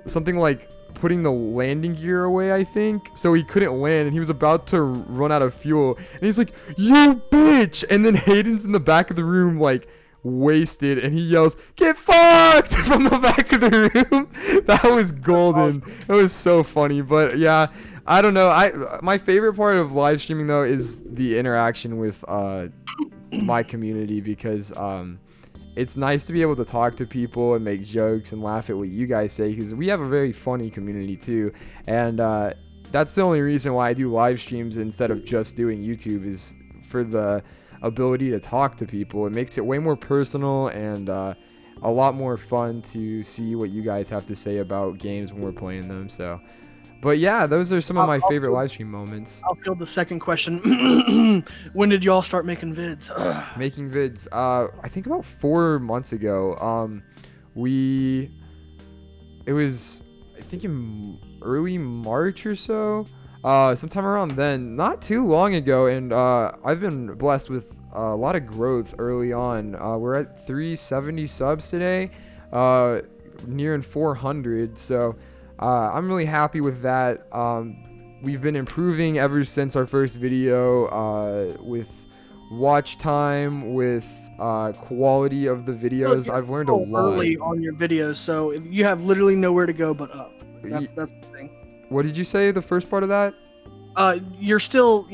something like putting the landing gear away, I think, so he couldn't land, and he was about to run out of fuel, and he's like, "You bitch!" And then Hayden's in the back of the room, like, wasted, and he yells, "Get fucked!" from the back of the room. That was golden. That was so funny. But yeah, I don't know. My favorite part of live streaming though is the interaction with my community, because it's nice to be able to talk to people and make jokes and laugh at what you guys say, because we have a very funny community too, and that's the only reason why I do live streams instead of just doing YouTube, is for the ability to talk to people. It makes it way more personal and a lot more fun to see what you guys have to say about games when we're playing them. So, but yeah, those are some of my favorite live stream moments. I'll field the second question. When did y'all start making vids? Making vids, I think about 4 months ago. It was, I think, in early March or so. Sometime around then, not too long ago, and I've been blessed with a lot of growth early on. We're at 370 subs today, nearing 400, so I'm really happy with that. We've been improving ever since our first video, with watch time, with quality of the videos. I've learned a lot. Early on your videos, so you have literally nowhere to go but up. That's the thing. What did you say, the first part of that? You're still,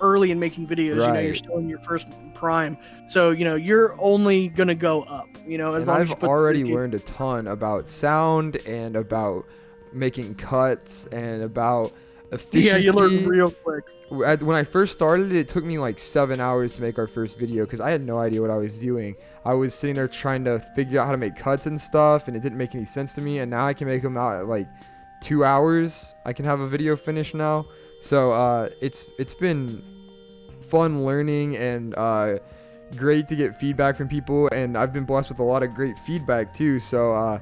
early in making videos. Right. You're still in your first prime. So, you're only gonna go up. As And long as I've you put already learned a ton about sound and about making cuts and about efficiency. Yeah, you learn real quick. When I first started, it took me like 7 hours to make our first video, because I had no idea what I was doing. I was sitting there trying to figure out how to make cuts and stuff, and it didn't make any sense to me. And now I can make them out at like 2 hours. I can have a video finished now. So it's been fun learning, and great to get feedback from people, and I've been blessed with a lot of great feedback too. So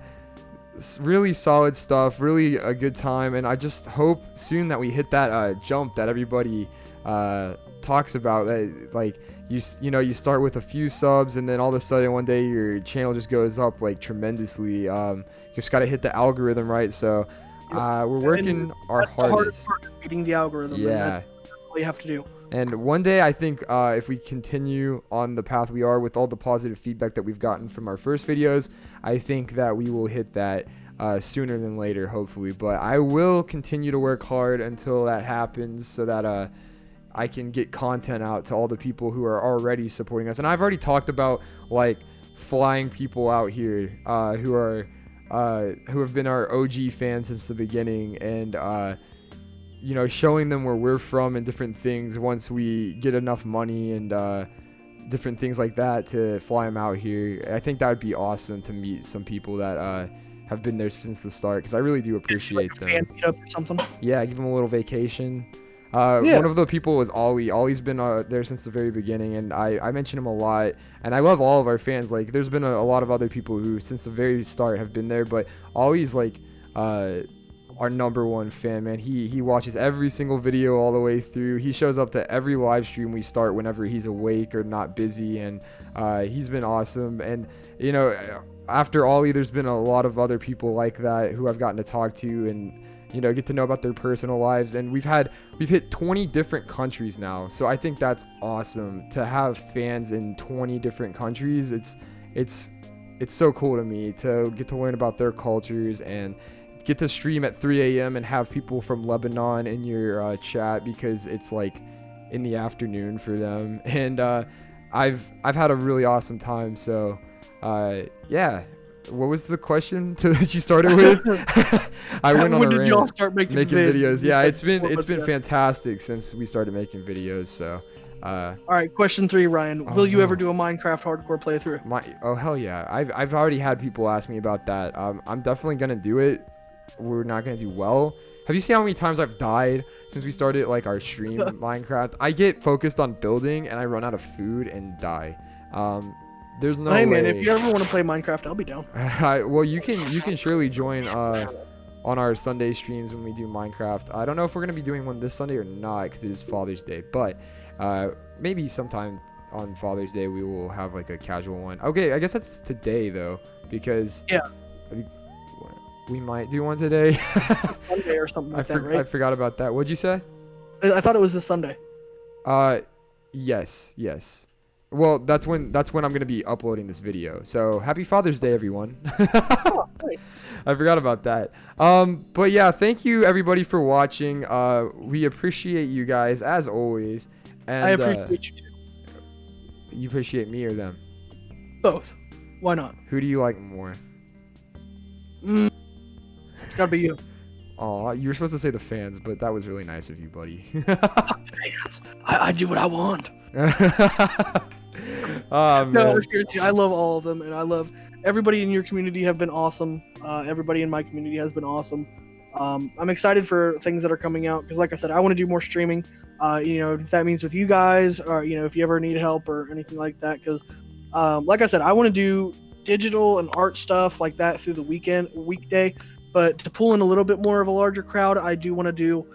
really solid stuff, really a good time, and I just hope soon that we hit that jump that everybody talks about, that like you start with a few subs, and then all of a sudden one day your channel just goes up like tremendously. You just got to hit the algorithm right. So we're working our hardest. The hardest part is beating the algorithm. Yeah, that's all you have to do. And one day, I think if we continue on the path we are with all the positive feedback that we've gotten from our first videos, I think that we will hit that sooner than later, hopefully. But I will continue to work hard until that happens, so that I can get content out to all the people who are already supporting us. And I've already talked about like flying people out here who have been our OG fans since the beginning, and showing them where we're from and different things once we get enough money and different things like that, to fly them out here. I think that would be awesome to meet some people that have been there since the start, because I really do appreciate them. Fan meetup or something. Yeah, give them a little vacation. Yeah. One of the people was Ollie. Ollie's been there since the very beginning, and I mention him a lot. And I love all of our fans. Like, there's been a lot of other people who since the very start have been there, but Ollie's like our number one fan, man. He watches every single video all the way through. He shows up to every live stream we start whenever he's awake or not busy, and he's been awesome. And after Ollie, there's been a lot of other people like that who I've gotten to talk to and get to know about their personal lives. And we've hit 20 different countries now, so I think that's awesome to have fans in 20 different countries. It's so cool to me to get to learn about their cultures and get to stream at 3 a.m. and have people from Lebanon in your chat, because it's like in the afternoon for them. And I've had a really awesome time. So yeah, what was the question that you started with? I went on a rant. When did y'all start making videos? Yeah, it's been fantastic since we started making videos. So all right, question 3, Ryan. Will you ever do a Minecraft hardcore playthrough? Oh hell yeah, I've already had people ask me about that. I'm definitely gonna do it. We're not gonna do well. Have you seen how many times I've died since we started like our stream Minecraft? I get focused on building and I run out of food and die. There's no way. Hey man, if you ever want to play Minecraft, I'll be down. Well, you can surely join on our Sunday streams when we do Minecraft. I don't know if we're gonna be doing one this Sunday or not, because it is Father's Day, but maybe sometime on Father's Day we will have like a casual one. Okay, I guess that's today though, because yeah. We might do one today. Sunday or something like that, I right? forgot about that. What'd you say? I thought it was this Sunday. Yes, yes. Well, that's when I'm gonna be uploading this video. So happy Father's Day, everyone. Oh, nice. I forgot about that. But yeah, thank you everybody for watching. We appreciate you guys as always. And I appreciate you too. you appreciate me or them? Both. Why not? Who do you like more? It's gotta be you. Aw, you were supposed to say the fans, but that was really nice of you, buddy. Fans. I do what I want. Oh, man. No, seriously, I love all of them, and I love everybody in your community have been awesome. Everybody in my community has been awesome. I'm excited for things that are coming out because, like I said, I want to do more streaming. If that means with you guys, or if you ever need help or anything like that. Because, like I said, I want to do digital and art stuff like that through the weekday. But to pull in a little bit more of a larger crowd, I do want to do.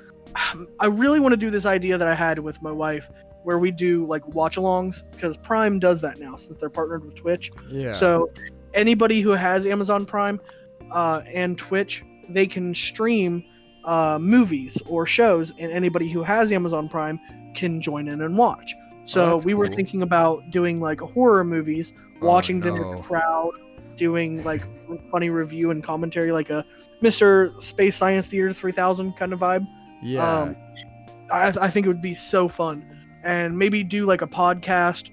I really want to do this idea that I had with my wife, where we do like watch-alongs, because Prime does that now since they're partnered with Twitch. Yeah. So anybody who has Amazon Prime and Twitch, they can stream movies or shows, and anybody who has Amazon Prime can join in and watch. So we were thinking about doing like horror movies, watching them with the crowd, doing like funny review and commentary, like a Mr. Space Science Theater 3000 kind of vibe. Yeah. I think it would be so fun. And maybe do like a podcast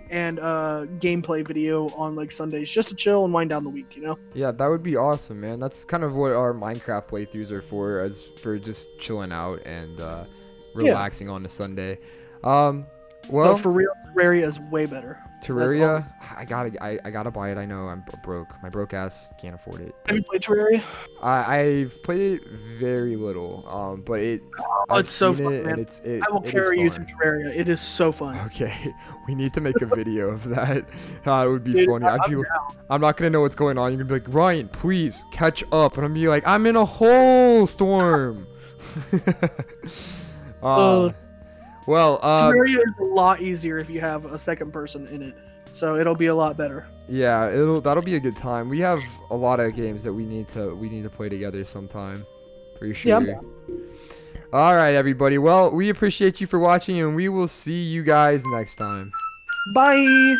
and gameplay video on like Sundays just to chill and wind down the week, Yeah, that would be awesome, man. That's kind of what our Minecraft playthroughs are for, as for just chilling out and relaxing on a Sunday. Well, but for real, Terraria is way better. Terraria, I gotta buy it. I know I'm broke. My broke ass can't afford it. Have you played Terraria? I've played it very little. But it's so fun, man. I will carry you through Terraria. It is so fun. Okay, we need to make a video of that. It would be funny. I'm not gonna know what's going on. You're gonna be like, Ryan, please catch up, and I'm gonna be like, I'm in a whole storm. Well, Terraria is a lot easier if you have a second person in it, so it'll be a lot better. Yeah, that'll be a good time. We have a lot of games that we need to play together sometime, for sure. Yeah. All right, everybody. Well, we appreciate you for watching, and we will see you guys next time. Bye.